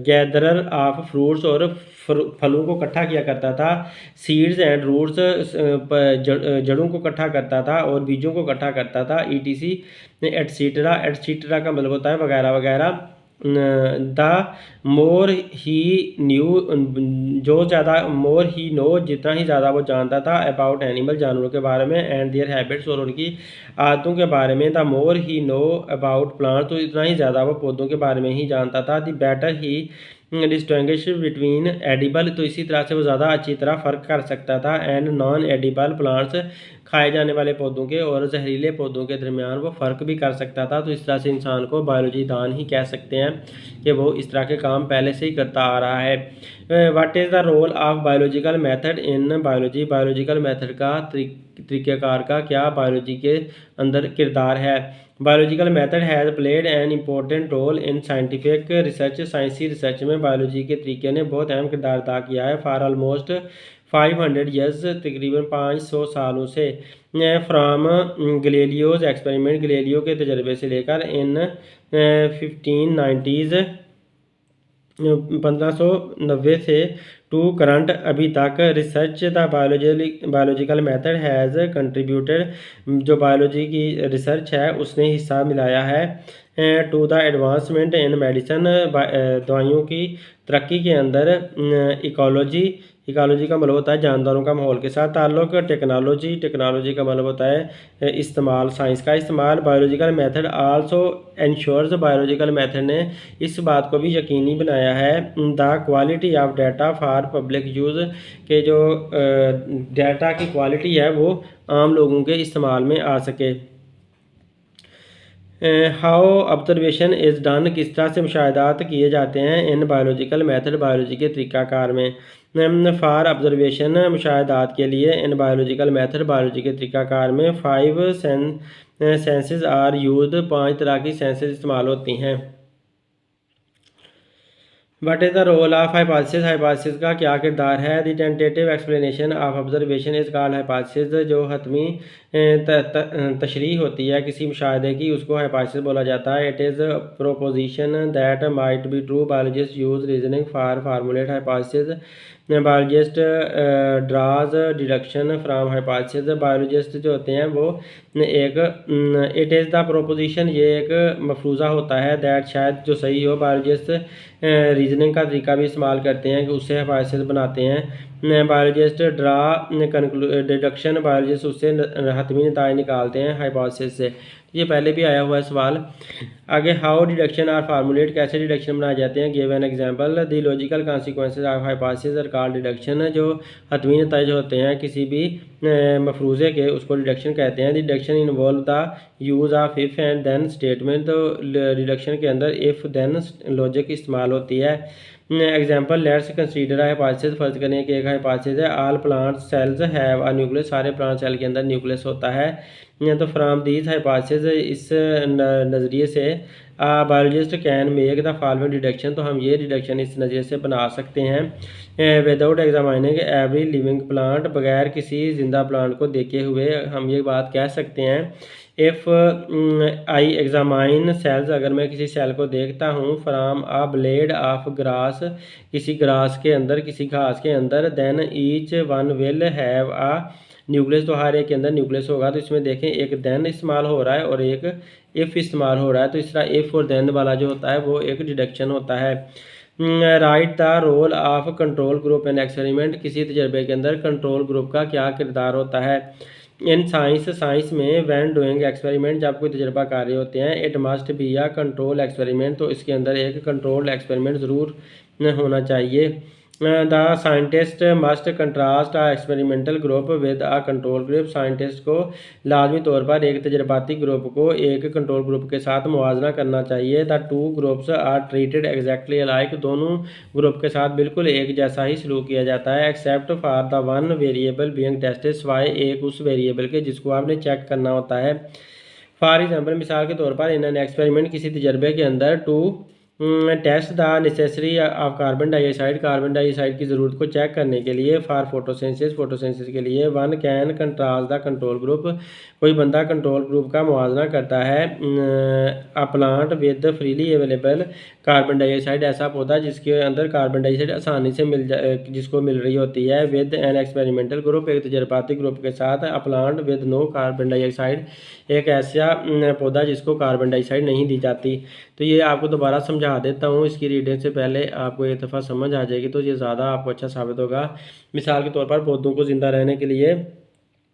[SPEAKER 1] gatherer of fruits, और फलों को इकट्ठा किया करता था। सीड्स एंड रूट्स, जड़ों को इकट्ठा करता था और बीजों को इकट्ठा करता था। ETC एटसीट्रा, एटसीट्रा का मतलब होता है वगैरह वगैरह। द मोर ही न्यू, जो ज़्यादा, मोर ही नो, जितना ही ज़्यादा वो जानता था, अबाउट एनिमल, जानवरों के बारे में, एंड देयर हैबिट्स, और उनकी आदतों के बारे में। The more he know about plant, तो इतना ही ज़्यादा वो पौधों के बारे में ही जानता था। The better he distinguish between edible, तो इसी तरह से वो ज़्यादा अच्छी तरह फ़र्क कर सकता था, एंड नॉन एडिबल प्लांट्स, खाए जाने वाले पौधों के और जहरीले पौधों के दरमियान वो फ़र्क भी कर सकता था। तो इस तरह से इंसान को बायोलॉजी दान ही कह सकते हैं कि वो इस तरह के काम पहले से ही करता आ रहा है। What is the role of biological method in biology? Biological method का तरीक़ाकार का क्या बायोलॉजी के अंदर किरदार है? Biological method has played an important role in scientific research. साइंसी रिसर्च में बायोलॉजी के तरीके ने बहुत अहम किरदार अदा किया है। फॉर ऑलमोस्ट 500 ईयर्स, तकरीबन 500 सालों से, फ्राम गलीलियोज एक्सपेरिमेंट, गलीलियो के तजर्बे से लेकर इन 1590s 1590 से टू करंट अभी तक, research the biological method has contributed, जो बायोलॉजी की रिसर्च है उसने हिस्सा मिलाया है to the advancement in medicine, दवाइयों की तरक्की के अंदर। इकोलॉजी का मतलब होता है जानदारों का माहौल के साथ ताल्लुक। टेक्नोलॉजी का मतलब होता है इस्तेमाल, साइंस का इस्तेमाल। Biological method also ensures, biological method ने इस बात को भी यकीनी बनाया है the quality of data for public use, के जो डाटा की क्वालिटी है वो आम लोगों के इस्तेमाल में आ सके। हाउ ऑब्जर्वेशन इज़ डन, किस तरह से मुशाहिदात किए जाते हैं इन बायोलॉजिकल मेथड, बायोलॉजी के तरीक़ाकार में। फॉर ऑब्जर्वेशन, मुशाहिदात के लिए, इन बायोलॉजिकल मेथड, बायोलॉजी के तरीक़ाकार में 5 सेंसेस आर यूज्ड, 5 तरह की सेंसेस इस्तेमाल होती हैं। What is the role of hypothesis, hypothesis का क्या किरदार है? The tentative explanation of observation is called hypothesis, जो हतमी तशरीह होती है किसी मुशाहदे की उसको हाइपोथेसिस बोला जाता है। It is proposition that might be true, biologist use reasoning for formulate hypothesis, biologist draws deduction from hypothesis, biologist जो होते हैं वो एक इट इज़ द प्रोपोजिशन, ये एक मफरूज़ा होता है, दैट शायद जो सही हो, बायोलॉजिस्ट रीजनिंग का तरीका भी इस्तेमाल करते हैं कि उससे हाइपोथेसिस बनाते हैं। बायोलॉजिस्ट ड्रा डिडक्शन, बायोलॉजिस्ट उससे हतमी नतीजे निकालते हैं हाइपोथेसिस से। ये पहले भी आया हुआ है सवाल। आगे हाउ डिडक्शन और फार्मूलेट, कैसे डिडक्शन बनाए जाते हैं? Give an example. The logical consequences of hypothesis are called deduction, जो हतमी नतीजे होते हैं किसी भी मफरूज़े के उसको डिडक्शन कहते हैं। Deduction involve the use of if and then statement, तो डिडक्शन के अंदर इफ़ देन लॉजिक इस्तेमाल होती है। एग्जाम्पल, लेट्स कंसीडर हाइपोथेसिस, फर्ज करें कि एक हाइपोथेसिस है all plant cells have a nucleus, सारे प्लांट सेल के अंदर न्यूक्लियस होता है। तो फ्राम दीज हाइपोथेसिस, इस नज़रिए से biologist can make the following deduction, तो हम ये डिडक्शन इस नज़रिए से बना सकते हैं। Without examining every living plant, बगैर किसी जिंदा प्लांट को देखे हुए हम ये बात कह सकते हैं। इफ़ आई एग्जामाइन सेल्स, अगर मैं किसी सेल को देखता हूँ from a blade of grass, किसी ग्रास के अंदर, किसी घास के अंदर, then each one will have a nucleus, तो हर एक के अंदर न्यूक्लियस होगा। तो इसमें देखें एक देन इस्तेमाल हो रहा है और एक इफ़ इस्तेमाल हो रहा है। तो इस तरह इफ़ और देन वाला जो होता है वो एक डिडक्शन होता है। Write the role of control group and experiment, किसी तजर्बे के अंदर कंट्रोल ग्रुप का क्या किरदार होता है? इन साइंस में व्हेन डूइंग एक्सपेरिमेंट, जब कोई तजर्बा कर रहे होते हैं, it must be a control experiment, तो इसके अंदर एक कंट्रोल एक्सपेरिमेंट ज़रूर होना चाहिए। The scientist must contrast a experimental group with a control group, scientist को लाजमी तौर पर एक तजर्बाती ग्रुप को एक कंट्रोल ग्रुप के साथ मुवाजना करना चाहिए। The two groups are treated exactly alike, दोनों ग्रुप के साथ बिल्कुल एक जैसा ही सलूक किया जाता है। Except for the one variable being tested, सिवाय एक उस वेरिएबल के जिसको आपने चेक करना होता है। फॉर एग्जाम्पल, मिसाल के तौर पर इन एन एक्सपेरिमेंट, किसी तजर्बे के अंदर to test the necessary of carbon dioxide, carbon dioxide की ज़रूरत को चेक करने के लिए। फॉर फोटोसिंथेसिस के लिए। One can contrast the control group, कोई बंदा कंट्रोल ग्रुप का मुवाजना करता है। अ plant with freely available carbon dioxide, ऐसा पौधा जिसके अंदर कार्बन डाइऑक्साइड आसानी से जिसको मिल रही होती है। विद एन एक्सपेरिमेंटल ग्रुप, एक तजर्बाती ग्रुप के साथ। A plant with no carbon dioxide, एक ऐसा पौधा जिसको कार्बन डाइऑक्साइड नहीं दी जाती। तो ये आपको दोबारा समझा देता हूँ, इसकी रीडिंग से पहले आपको एक दफ़ा समझ आ जाएगी तो ये ज़्यादा आपको अच्छा साबित होगा। मिसाल के तौर पर पौधों को ज़िंदा रहने के लिए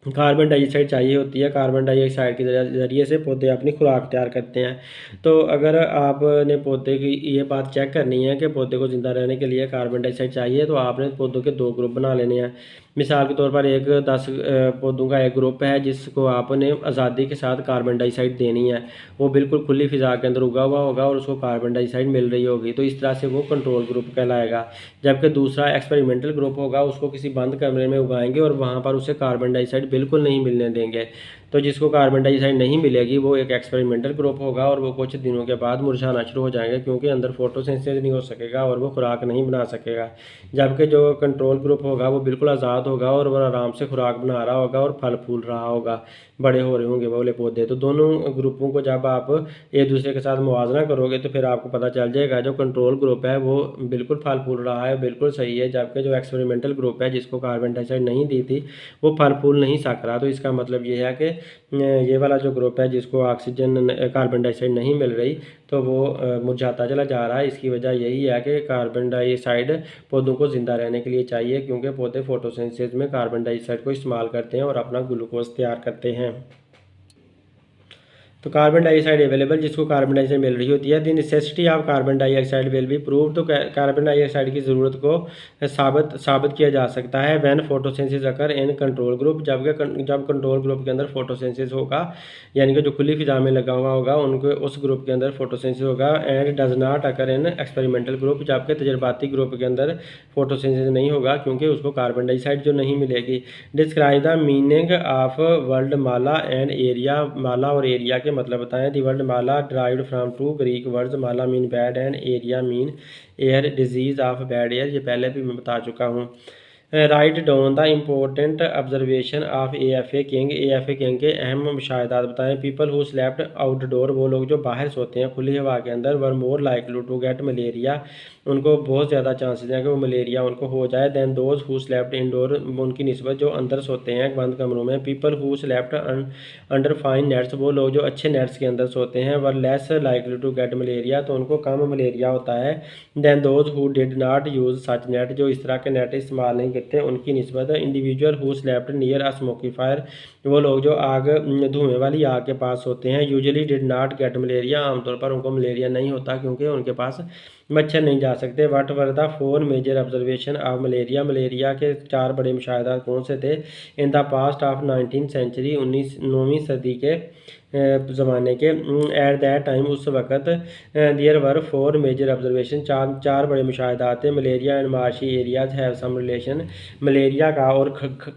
[SPEAKER 1] कार्बन डाइऑक्साइड चाहिए होती है। कार्बन डाइऑक्साइड के ज़रिए से पौधे अपनी खुराक तैयार करते हैं। तो अगर आपने पौधे की ये बात चेक करनी है कि पौधे को ज़िंदा रहने के लिए कार्बन डाइऑक्साइड चाहिए, तो आपने पौधों के दो ग्रुप बना लेने हैं। मिसाल के तौर पर एक 10 पौधों का एक ग्रुप है जिसको आपने आज़ादी के साथ कार्बन डाइऑक्साइड देनी है, वो बिल्कुल खुली फिजा के अंदर उगा हुआ होगा और उसको कार्बन डाइऑक्साइड मिल रही होगी, तो इस तरह से वो कंट्रोल ग्रुप कहलाएगा। जबकि दूसरा एक्सपेरिमेंटल ग्रुप होगा, उसको किसी बंद कमरे में उगाएंगे और वहाँ पर उसे कार्बन डाइऑक्साइड बिल्कुल नहीं मिलने देंगे। तो जिसको कार्बन डाइऑक्साइड नहीं मिलेगी वो एक एक्सपेरिमेंटल ग्रुप होगा और वो कुछ दिनों के बाद मुरझाना शुरू हो जाएंगे, क्योंकि अंदर फोटोसिंथेसिस नहीं हो सकेगा और वो खुराक नहीं बना सकेगा। जबकि जो कंट्रोल ग्रुप होगा वो बिल्कुल आज़ाद होगा और वह आराम से खुराक बना रहा होगा और फल फूल रहा होगा, बड़े हो रहे होंगे वो वाले पौधे। तो दोनों ग्रुपों को जब आप एक दूसरे के साथ मुवाजना करोगे तो फिर आपको पता चल जाएगा जो कंट्रोल ग्रुप है वो बिल्कुल फल फूल रहा है, बिल्कुल सही है, जबकि जो एक्सपेरिमेंटल ग्रुप है जिसको कार्बन डाइऑक्साइड नहीं दी थी वो फल फूल नहीं सक रहा। तो इसका मतलब ये है कि ये वाला जो ग्रुप है जिसको ऑक्सीजन कार्बन डाइऑक्साइड नहीं मिल रही तो वो मुरझाता चला जा रहा है। इसकी वजह यही है कि कार्बन डाइऑक्साइड पौधों को ज़िंदा रहने के लिए चाहिए, क्योंकि पौधे फोटोसिंथेसिस में कार्बन डाइऑक्साइड को इस्तेमाल करते हैं और अपना ग्लूकोज तैयार करते हैं। तो कार्बन डाइऑक्साइड अवेलेबल जिसको कार्बन डाइऑक्साइड मिल रही होती है। The necessity of carbon dioxide will be prove. तो कार्बन डाइऑक्साइड की ज़रूरत को साबित किया जा सकता है when photosynthesis occur in control group, जब कंट्रोल ग्रुप के अंदर फोटोसिंथेसिस होगा, यानी कि जो खुली फिजा में लगा हुआ होगा उनको उस ग्रुप के अंदर फोटोसिंथेसिस होगा। And does not occur in experimental group, जबकि तजर्बाती ग्रुप के अंदर फोटोसिंथेसिस नहीं होगा क्योंकि उसको कार्बन डाइऑक्साइड जो नहीं मिलेगी। Describe the meaning of world mala and aria. Mala और एरिया के मतलब बताएं। The world mala drived from two Greek words, mala mean bad and aria mean air, disease of bad air, ये पहले भी मैं बता चुका हूँ। Write down the important observation of AFA King. AFA King के अहम मुशाहिदात बताएं। पीपल हु स्लेप्ट आउटडोर, वो लोग जो बाहर सोते हैं खुली हवा के अंदर, were more likely to get malaria, उनको बहुत ज़्यादा चांसेस हैं कि वो मलेरिया उनको हो जाए। Than those who slept indoor, उनकी निस्बत जो अंदर सोते हैं बंद कमरों में। People who slept under fine nets, वो लोग जो अच्छे नेट्स के अंदर सोते हैं, were less likely to get malaria, तो उनको कम मलेरिया होता है। Than those who did not use such net, जो इस तरह के नेट इस्तेमाल नहीं करते उनकी निस्बत। Individual who slept near a smoky fire, वो लोग जो आग धुएँ वाली आग के पास सोते हैं, usually did not gate malaria, आमतौर पर उनको मलेरिया नहीं होता क्योंकि उनके पास मच्छर नहीं जा सकते। What were the 4 major observation of malaria, malaria के 4 बड़े मुशाहिदात कौन से थे। In the past of 19th century, 19वीं सदी के ज़माने के। एट दैट टाइम, उस वक़्त देयर वर 4 मेजर ऑब्जर्वेशन, चार बड़े मुशाहिदात थे। Malaria and marshy areas have some relation, malaria का और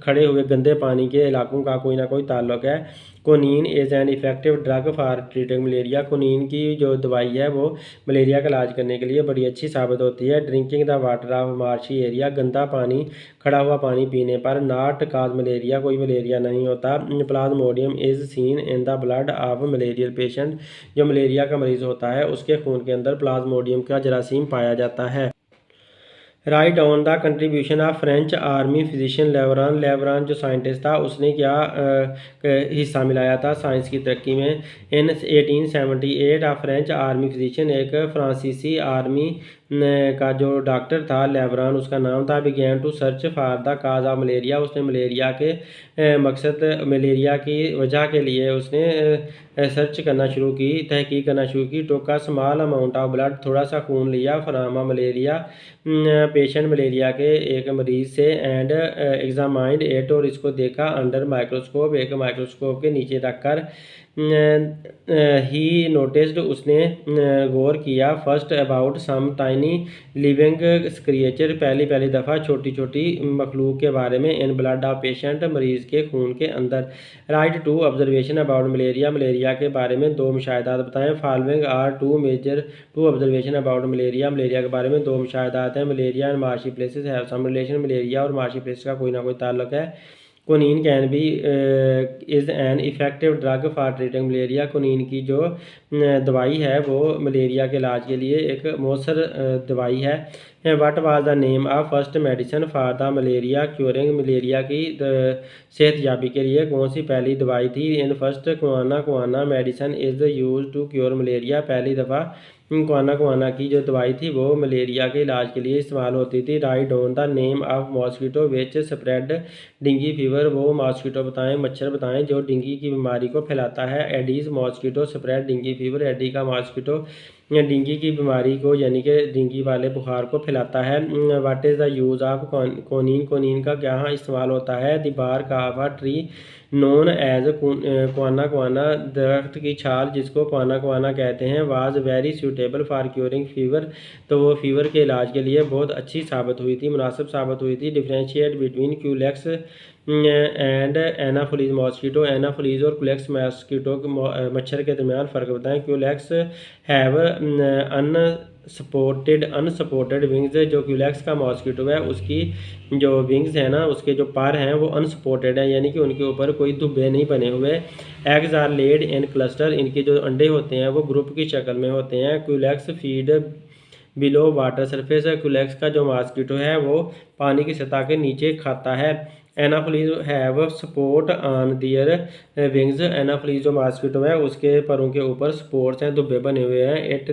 [SPEAKER 1] खड़े हुए गंदे पानी के इलाकों का कोई ना कोई ताल्लुक है। Quinine is an effective drug for treating malaria, quinine की जो दवाई है वो मलेरिया का इलाज करने के लिए बड़ी अच्छी साबित होती है। Drinking the water of marshy area, गंदा पानी, खड़ा हुआ पानी पीने पर नॉट काज मलेरिया, कोई मलेरिया नहीं होता। Plasmodium is seen in the blood of malarial patient, जो मलेरिया का मरीज़ होता है उसके खून के अंदर प्लाज्मोडियम का जरासीम पाया जाता है। Write on the contribution of French army physician Laveran, Laveran जो साइंटिस्ट था उसने क्या हिस्सा मिलाया था साइंस की तरक्की में। इन 1878 आ फ्रेंच आर्मी फिजिशियन, एक फ्रांसीसी आर्मी का जो डॉक्टर था लेवरान उसका नाम था, began to search for the cause of malaria, उसने मलेरिया के मलेरिया की वजह के लिए उसने सर्च करना शुरू की, तहकीक करना शुरू की। टोका स्मॉल अमाउंट ऑफ ब्लड, थोड़ा सा खून लिया, फरामा मलेरिया पेशेंट, मलेरिया के एक मरीज़ से, एंड एग्जामाइंड एट, और इसको देखा अंडर माइक्रोस्कोप, एक माइक्रोस्कोप के नीचे रखकर। ही नोटिस्ड, उसने गौर किया। First about some tiny living creature, पहली दफ़ा छोटी छोटी मखलूक के बारे में। इन ब्लड ऑफ पेशेंट, मरीज़ के खून के अंदर। Write two observation about malaria, malaria के बारे में 2 मुशाहिदात बताएं। Following are two observation about malaria, malaria के बारे में 2 मुशाहिदात हैं। Malaria and marshy places have some relation, malaria और मार्शी प्लेसेस का कोई ना कोई ताल्लुक है। Quinine can be is an effective drug for treating malaria, quinine की जो दवाई है वो मलेरिया के इलाज के लिए एक मौसर दवाई है। What was the name of first medicine for the malaria curing, malaria की सेहतयाबी के लिए कौन सी पहली दवाई थी। In first quina medicine is use to cure malaria, पहली दफ़ा कुआना की जो दवाई थी वो मलेरिया के इलाज के लिए इस्तेमाल होती थी। Right down the name of mosquito which spread dengue fever, वो मॉस्किटो बताएं, मच्छर बताएं जो डेंगू की बीमारी को फैलाता है। Aedes mosquito spread dengue fever, Aedes का मॉस्किटो डेंगू की बीमारी को यानी कि डेंगू वाले बुखार को फैलाता है। What is the use of quinine, quinine का क्या इस्तेमाल होता है। The bark of a tree known as quina quina, दरख्त की छाल जिसको क्वाना क्वाना कहते हैं, was very suitable for curing fever, तो वो फीवर के इलाज के लिए बहुत अच्छी साबित हुई थी, मुनासिब साबित हुई थी। Differentiate between Culex and Anopheles mosquito, Anopheles और क्यूलेक्स मॉस्किटो मच्छर के दरमियान फ़र्क बताएं। क्यूलेक्स हैव अनसपोर्टेड विंग्स, जो क्यूलेक्स का मॉस्किटो है उसकी जो विंग्स है ना, उसके जो पर हैं वो अनसपोर्टेड है, यानी कि उनके ऊपर कोई धब्बे नहीं बने हुए। Eggs are laid in cluster, इनके जो अंडे होते हैं वो ग्रुप की शक्ल में होते हैं। Culex feed below water surface, Culex का जो मॉस्किटो है वो पानी की सतह के नीचे खाता है। Anopheles have support on their wings, Anopheles जो मॉस्किटो है उसके परों के ऊपर स्पोर्ट्स हैं, दुब्बे बने हुए हैं। इट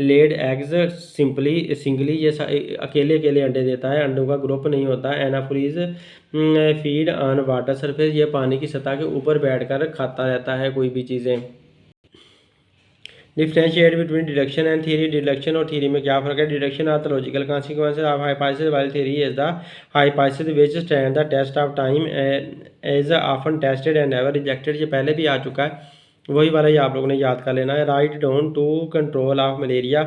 [SPEAKER 1] लेड एग्स सिंगली, ये अकेले अकेले अंडे देता है, अंडों का ग्रुप नहीं होता। एनाफोलीज फीड ऑन वाटर सरफेस, ये पानी की सतह के ऊपर बैठकर खाता रहता है कोई भी चीज़ें। Differentiate between deduction and theory, deduction और थ्योरी में क्या फ़र्क है। Deduction are the logical consequences of hypothesis, while theory is the hypothesis which stand the test of time is often tested and never rejected, ये पहले भी आ चुका है, वही वाला ये आप लोगों ने याद कर लेना है। Write down two control of malaria,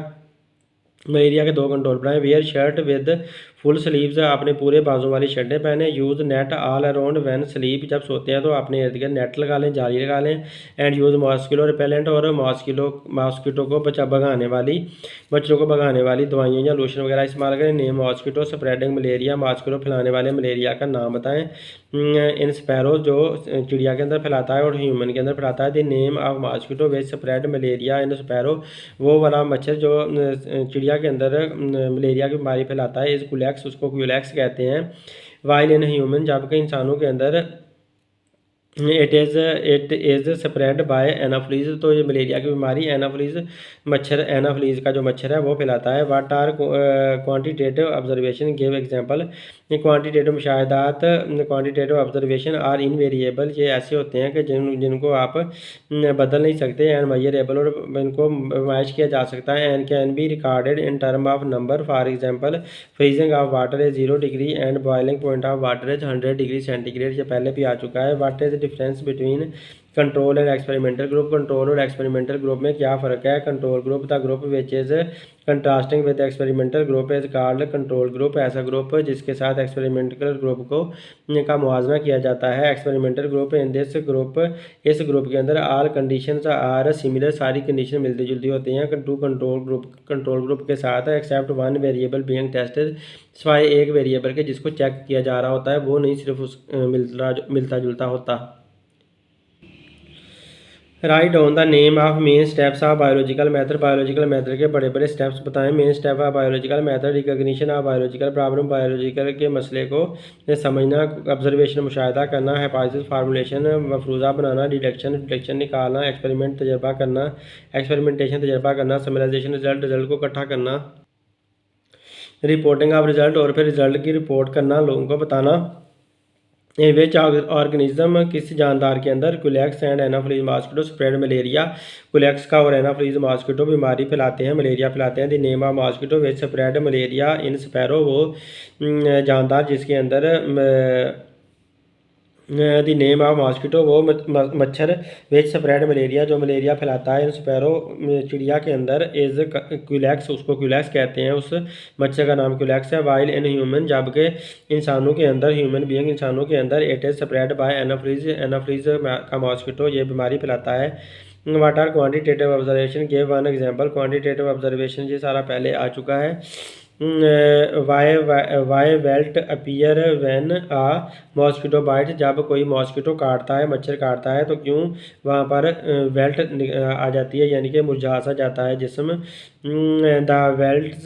[SPEAKER 1] malaria के 2 कंट्रोल बनाए। Wear shirt with full sleeves, अपने पूरे बाजू वाली शर्टें पहने। Use net all around when sleep, जब सोते हैं तो अपने इर्द गिर्द नेट लगा लें, जाली लगा लें। एंड यूज़ मॉस्किटो रिपेलेंट, और मॉस्किटो को भगाने वाली, मच्छरों को भगाने वाली दवाइयाँ या लोशन वगैरह इस्तेमाल करें। Name mosquito spreading malaria, mosquito फैलाने वाले मलेरिया का नाम बताएं। इन स्पैरो, जो चिड़िया के अंदर फैलाता है और ह्यूमन के अंदर फैलाता है। The name of mosquito which spread malaria in sparrow, वो वाला मच्छर जो चिड़िया के अंदर मलेरिया की बीमारी फैलाता है, इस क्यूलेक्स, उसको क्यूलेक्स कहते हैं। वाइल इन ह्यूमन, जबकि इंसानों के अंदर it is spread by Anopheles, तो ये मलेरिया की बीमारी एनाफ्लीज मच्छर, एनाफ्लीज का जो मच्छर है वो फैलाता है। What are quantitative observation, give example. Quantitative मुशाहिदात, क्वान्टिटेटिव ऑब्जर्वेशन आर इनवेरिएबल, ये ऐसे होते हैं कि जिनको आप बदल नहीं सकते। एंड मेजरेबल, और इनको नुमाइश किया जा सकता है। And can be recorded in term of number, for example freezing of water is 0 degree and boiling point of water is 100 degree centigrade, ये पहले भी आ चुका है। What is difference between control and experimental group, control और experimental group में क्या फ़र्क है। Control group, the group which is contrasting with experimental group is called control group, ऐसा ग्रुप जिसके साथ एक्सपेरिमेंटल ग्रुप को का मुआवजा किया जाता है। Experimental group in this group, इस ग्रुप के अंदर ऑल कंडीशंस आर सिमिलर, सारी कंडीशन मिलती जुलती होती हैं टू कंट्रोल ग्रुप के साथ, except one variable being tested, सिवाय एक वेरिएबल के जिसको चेक किया जा रहा होता है, वो नहीं सिर्फ उस मिलता जुलता होता। Right down the name of main steps of biological method, biological method के बड़े बड़े स्टेप्स बताएं। Main step of biological method, recognition of biological problem, biological के मसले को समझना, ऑब्जर्वेशन मुशाहिदा करना, हाइपोथेसिस फार्मूलेशन मफरूज़ा बनाना, डिडक्शन निकालना, एक्सपेरिमेंट तजर्बा करना, एक्सपेरिमेंटेशन तजर्बा करना, समराइजेशन रिजल्ट को इकट्ठा करना, रिपोर्टिंग ऑफ रिजल्ट, और फिर रिजल्ट की रिपोर्ट करना, लोगों को बताना। इन विच ऑर्गेनिज्म, किस जानदार के अंदर Culex and Anopheles mosquito spread malaria, Culex का और एनाफ्लीज मॉस्किटो बीमारी फैलाते हैं, मलेरिया फैलाते हैं। The name of mosquito which spread malaria in sparrow, वो जानदार जिसके अंदर द नेम ऑफ मॉस्किटो, वो मच्छर विच स्प्रेड मलेरिया, जो मलेरिया फैलाता है इन स्पैरो चिड़िया के अंदर, इज क्यूलेक्स, उसको क्यूलेक्स कहते हैं, उस मच्छर का नाम क्यूलेक्स है। वाइल इन ह्यूमन, जबकि इंसानों के अंदर, ह्यूमन बीइंग, इंसानों के अंदर, it is spread by Anopheles, Anopheles का मॉस्किटो ये बीमारी फैलाता है। What are quantitative observation, give one example. Quantitative observation ये सारा पहले आ चुका है। Why welt appear when a mosquito bite, जब कोई मॉस्किटो काटता है, मच्छर काटता है, तो क्यों वहाँ पर वेल्ट आ जाती है, यानी कि मुरझा सा जाता है जिस्म। The welts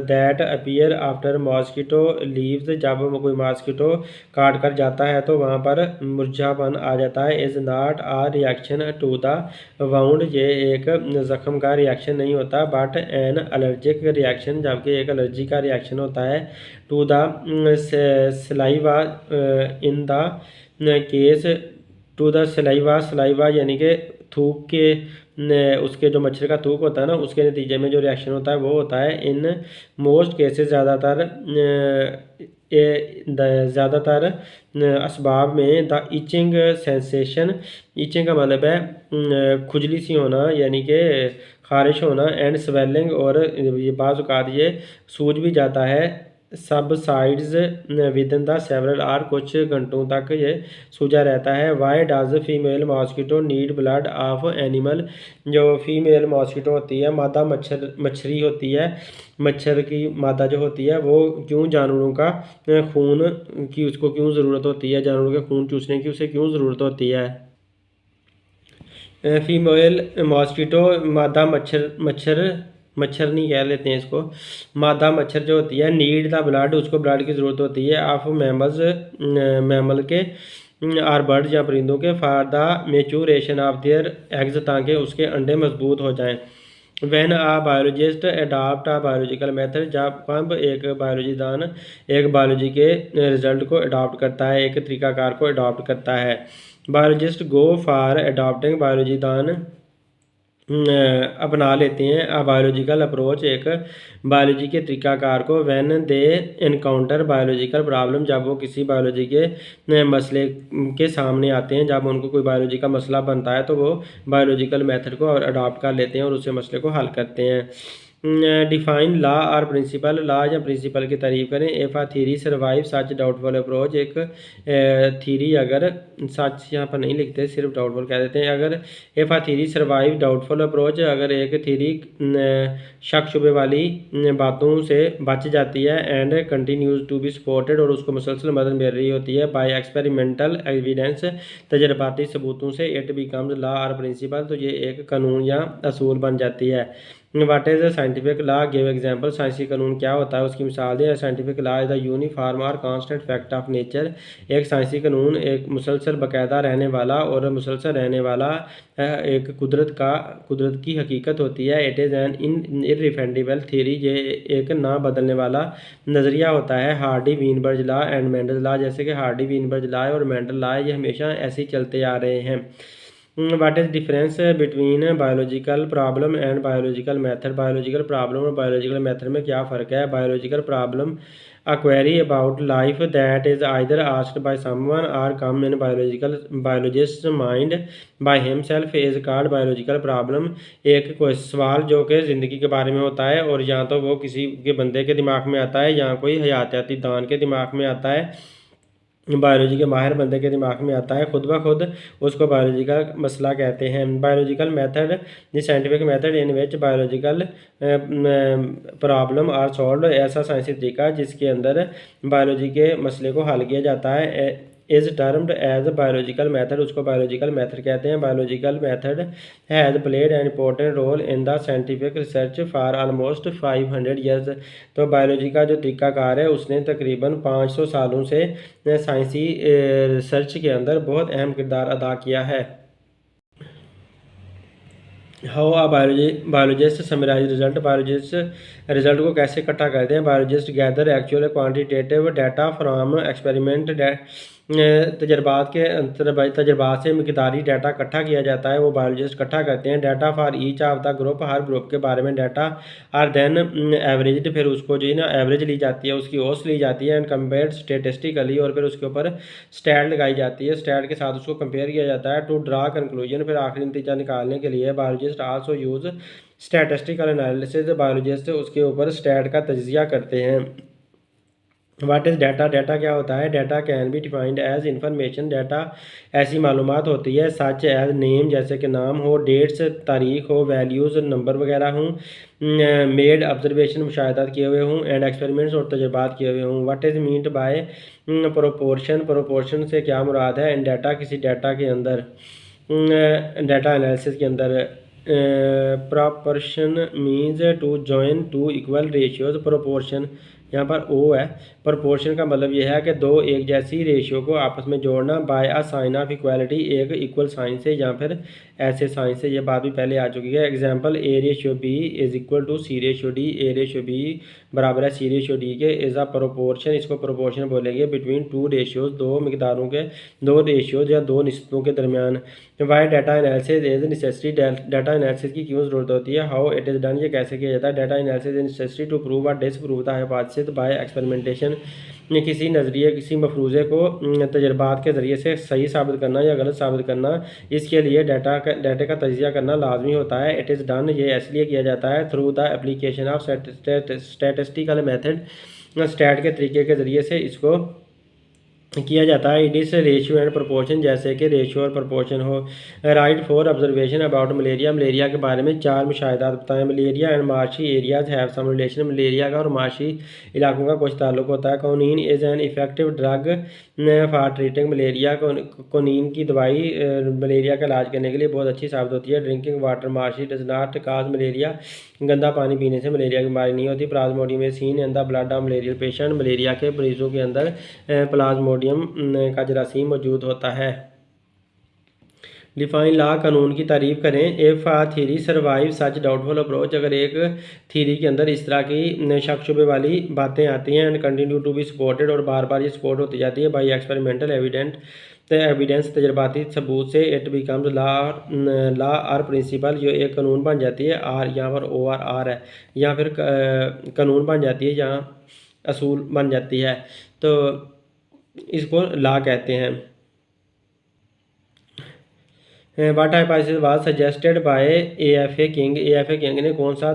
[SPEAKER 1] that appear after mosquito leaves, जब कोई मॉस्किटो काट कर जाता है तो वहाँ पर मुरझापन आ जाता है। Is not a reaction to the wound, ये एक ज़ख्म का रिएक्शन नहीं होता, बट एन एलर्जिक रिएक्शन, जबकि एक एलर्जी का रिएक्शन होता है। To the saliva in the case, to the saliva, saliva यानी कि थूक के उसके जो मच्छर का थूक होता है ना, उसके नतीजे में जो रिएक्शन होता है वो होता है इन मोस्ट केसेस ज़्यादातर असबाब में द इचिंग सेंसेशन। इचिंग का मतलब है खुजली सी होना, यानी कि खारिश होना, एंड स्वेलिंग, और ये बाज़ औक़ात ये सूज भी जाता है। Subsides within the several hours, कुछ घंटों तक ये सूजा रहता है। Why does female mosquito need blood of animal. जो फीमेल मॉस्किटो होती है, मादा मच्छरी होती है, मच्छर की मादा जो होती है, वो क्यों जानवरों का खून की उसको क्यों ज़रूरत होती है, जानवरों के खून चूसने की उसे क्यों ज़रूरत होती है। फीमेल मॉस्किटो, मादा मच्छर नहीं कह लेते हैं इसको, मादा मच्छर जो होती है, नीड द ब्लड, उसको ब्लड की ज़रूरत होती है, ऑफ मैमल के आर बर्ड या परिंदों के, for the maturation of their eggs, ताकि उसके अंडे मजबूत हो जाएं। When a biologist adapt a biological method, जब एक बायोलॉजी दान एक बायोलॉजी के रिजल्ट को अडॉप्ट करता है, एक तरीकाकार को अडॉप्ट करता है। Biologist go for adopting, biology दान अपना लेते हैं आ बायोलॉजिकल अप्रोच, एक बायोलॉजी के तरीकाकार को, when they encounter biological problem, जब वो किसी बायोलॉजी के मसले के सामने आते हैं, जब उनको कोई बायोलॉजी का मसला बनता है तो वो बायोलॉजिकल मेथड को अडॉप्ट कर लेते हैं और उससे मसले को हल करते हैं। डिफाइन लॉ और प्रिंसिपल, लॉ या प्रिंसिपल की तारीफ करें। एफ आ theory survive such doubtful approach, एक थीरी अगर सच यहाँ पर नहीं लिखते, सिर्फ डाउटफुल कह देते हैं। अगर एफ आ थीरी सर्वाइव डाउटफुल अप्रोच, अगर एक थीरी शक शुबे वाली बातों से बच जाती है, and continues to be supported, और उसको मुसलसल मदद मिल रही होती है, बाय एक्सपेरिमेंटल एविडेंस, तजर्बाती सबूतों से, इट बिकम्स लॉ और प्रिंसिपल, तो ये एक कानून या असूल बन जाती है। What is the scientific law, give example, साइंसी कानून क्या होता है उसकी मिसाल दें। Scientific law is the uniform और कांस्टेंट फैक्ट ऑफ नेचर, एक साइंसी कानून एक मुसलसल बाकायदा रहने वाला और मुसलसल रहने वाला एक कुदरत की हकीकत होती है। इट इज़ एन इररिफेंडिबल थ्योरी, ये एक ना बदलने वाला नज़रिया होता है। Hardy Weinberg law and Mendel law, जैसे कि हार्डी वीनबर्ग लॉ और मेंडल लॉ ये हमेशा ऐसे ही चलते आ रहे हैं। What is difference between biological problem and biological method, biological problem और बायोलॉजिकल मेथड में क्या फ़र्क है। Biological problem a query about life that is either asked by someone or come in biologist's mind by himself is called biological problem। एक कोई सवाल जो कि ज़िंदगी के बारे में होता है और या तो वो किसी के बंदे के दिमाग में आता है या कोई हयातियाती दान के दिमाग में आता है, बायोलॉजी के माहिर बंदे के दिमाग में आता है खुद ब खुद, उसको बायोलॉजी का मसला कहते हैं। Biological method the scientific method in which biological problem are solved, ऐसा साइंसी तरीका जिसके अंदर बायोलॉजी के मसले को हल किया जाता है, is termed as biological method, उसको बायोलॉजिकल मेथड कहते हैं। Biological method has played an important role in the scientific research for almost 500 years, तो बायोलॉजी का जो तरीकाकार है उसने तकरीबन 500 सालों से साइंसी रिसर्च के अंदर बहुत अहम किरदार अदा किया है। How a biologist summarise result, biologist result को कैसे इकट्ठा करते हैं। Biologist gather actual quantitative data from experiment, तजर्बात से मिकदारी डाटा इकट्ठा किया जाता है, वो बायोलॉजिस्ट इकट्ठा करते हैं। Data for each of the group, her group के बारे में डाटा आर देन एवरेज, फिर उसको जो है ना एवरेज ली जाती है, उसकी औसत ली जाती है, एंड कंपेयर्ड स्टेटिस्टिकली, और फिर उसके ऊपर स्टैट लगाई जाती है, स्टैट के साथ उसको कंपेयर किया जाता है, टू ड्रा कंक्लूजन, फिर आखिरी नतीजा निकालने के लिए। Biologist also use statistical analysis, biologist उसके ऊपर स्टैट का तजिया करते हैं। वाट इज़ डाटा, डाटा क्या होता है। Data can be defined as information, data ऐसी मालूमात होती है, सच एज नेम, जैसे कि नाम हो, डेट्स तारीख हो, वैल्यूज़ नंबर वगैरह हों, मेड ऑब्जर्वेशन मुशाहदात किए हुए हों, एंड एक्सपेरिमेंट्स और तजुर्बात किए हुए हों। What is meant bye proportion, proportion से क्या मुराद है। इन डाटा, किसी डाटा के अंदर डाटा एनालिसिस के अंदर proportion means to join two equal ratios, proportion यहाँ पर ओ है। प्रोपोर्शन का मतलब यह है कि दो एक जैसी रेशियो को आपस में जोड़ना by a sign of equality, एक इक्वल साइन से या फिर ऐसे साइन से। ये बात भी पहले आ चुकी है। Example A ratio B is equal to C ratio D, A ratio B बराबर है सी रेशियो डी के। इज अ प्रोपोर्शन, इसको प्रोपोर्शन बोलेंगे बिटवीन टू रेशियोज, दो मिकदारों के, दो रेशियोज या दो निस्बतों के दरमियान। Why data analysis is necessary, data analysis की क्यों ज़रूरत होती है। हाउ इट इज़ डन, ये कैसे किया जाता है। Data analysis is necessary to prove और disprove the hypothesis by experimentation, किसी नज़रिए किसी मफरूज़े को तजर्बात के ज़रिए से सही साबित करना या गलत साबित करना। इसके लिए डाटे का तजिया करना लाजमी होता है। इट इज़ डन, ये इसलिए किया जाता है through the application of statistical method, stat के तरीके के ज़रिए से इसको किया जाता है। It is ratio and proportion, जैसे कि रेशियो और प्रोपोर्शन हो। Write four observation about malaria, malaria के बारे में 4 मुशाहिदात बताएं। Malaria and marshy areas have some relation, malaria का और मार्शी इलाकों का कुछ ताल्लुक होता है। Quinine is an effective drug for treating malaria, quinine की दवाई मलेरिया का इलाज करने के लिए बहुत अच्छी साबित होती है। Drinking water marshy does not cause malaria, गंदा पानी पीने से मलेरिया की बीमारी नहीं होती। Plasmodium is seen in the blood of malarial patient, malaria के मरीजों के अंदर प्लाज्मोडियम का जरासीम मौजूद होता है। डिफाइन लॉ, कानून की तारीफ करें। If a theory survive such doubtful approach, अगर एक थीरी के अंदर इस तरह की शक शुबे वाली बातें आती हैं and continue to be supported, और बार बार ये सपोर्ट होती जाती है बाई एक्सपेरिमेंटल एविडेंस, तजर्बाती सबूत से, इट बिकम्स लॉ और प्रिंसिपल, जो एक कानून बन जाती है। आर यहाँ पर ओ आर आर है, या फिर कानून बन जाती है, यहाँ असूल बन जाती है, तो इसको लॉ कहते हैं। What hypothesis was suggested by AFA King, AFA King ने कौन सा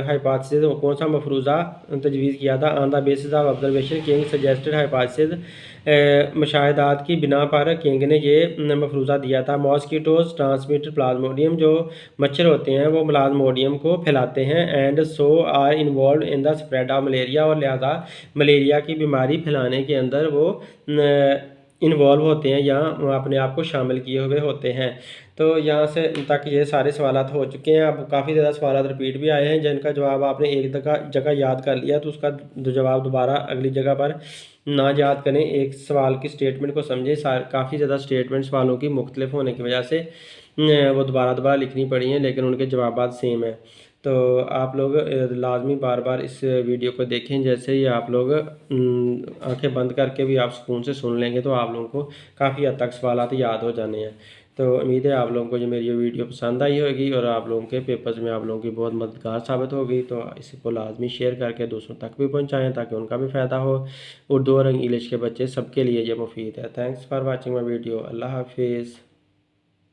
[SPEAKER 1] हाइपोथेसिस, कौन सा मफरूज़ा तजवीज़ किया था। On the basis of observation King suggested hypothesis, मुशाहिदात की बिना पर किंग ने ये मफरूज़ा दिया था। मॉस्किटोज ट्रांसमिट प्लाज्मोडियम, जो मच्छर होते हैं वो प्लाज्मोडियम को फैलाते हैं। And so are involved in the spread of malaria, और लिहाजा मलेरिया की बीमारी फैलाने के अंदर वो इन्वॉल्व होते हैं या अपने आप को शामिल किए हुए होते हैं। तो यहाँ से तक ये सारे सवालात हो चुके हैं। अब काफ़ी ज़्यादा सवालात रिपीट भी आए हैं, जिनका जवाब आपने एक जगह याद कर लिया तो उसका जवाब दोबारा अगली जगह पर ना याद करें। एक सवाल की स्टेटमेंट को समझें, काफ़ी ज़्यादा स्टेटमेंट सवालों की मुख्तलिफ होने की वजह से वो दोबारा लिखनी पड़ी हैं, लेकिन उनके जवाब सेम हैं। तो आप लोग लाजमी बार बार इस वीडियो को देखें। जैसे ही आप लोग आंखें बंद करके भी आप सुकून से सुन लेंगे तो आप लोगों को काफ़ी हद तक सवालात याद हो जाने हैं। तो उम्मीद है आप लोगों को जो मेरी ये वीडियो पसंद आई होगी और आप लोगों के पेपर्स में आप लोगों की बहुत मददगार साबित होगी। तो इसको लाजमी शेयर करके दूसरों तक भी पहुँचाएँ ताकि उनका भी फ़ायदा हो। उर्दू और इंग्लिश के बच्चे सबके लिए ये मुफीद है। Thanks for watching my video. अल्लाह हाफिज़।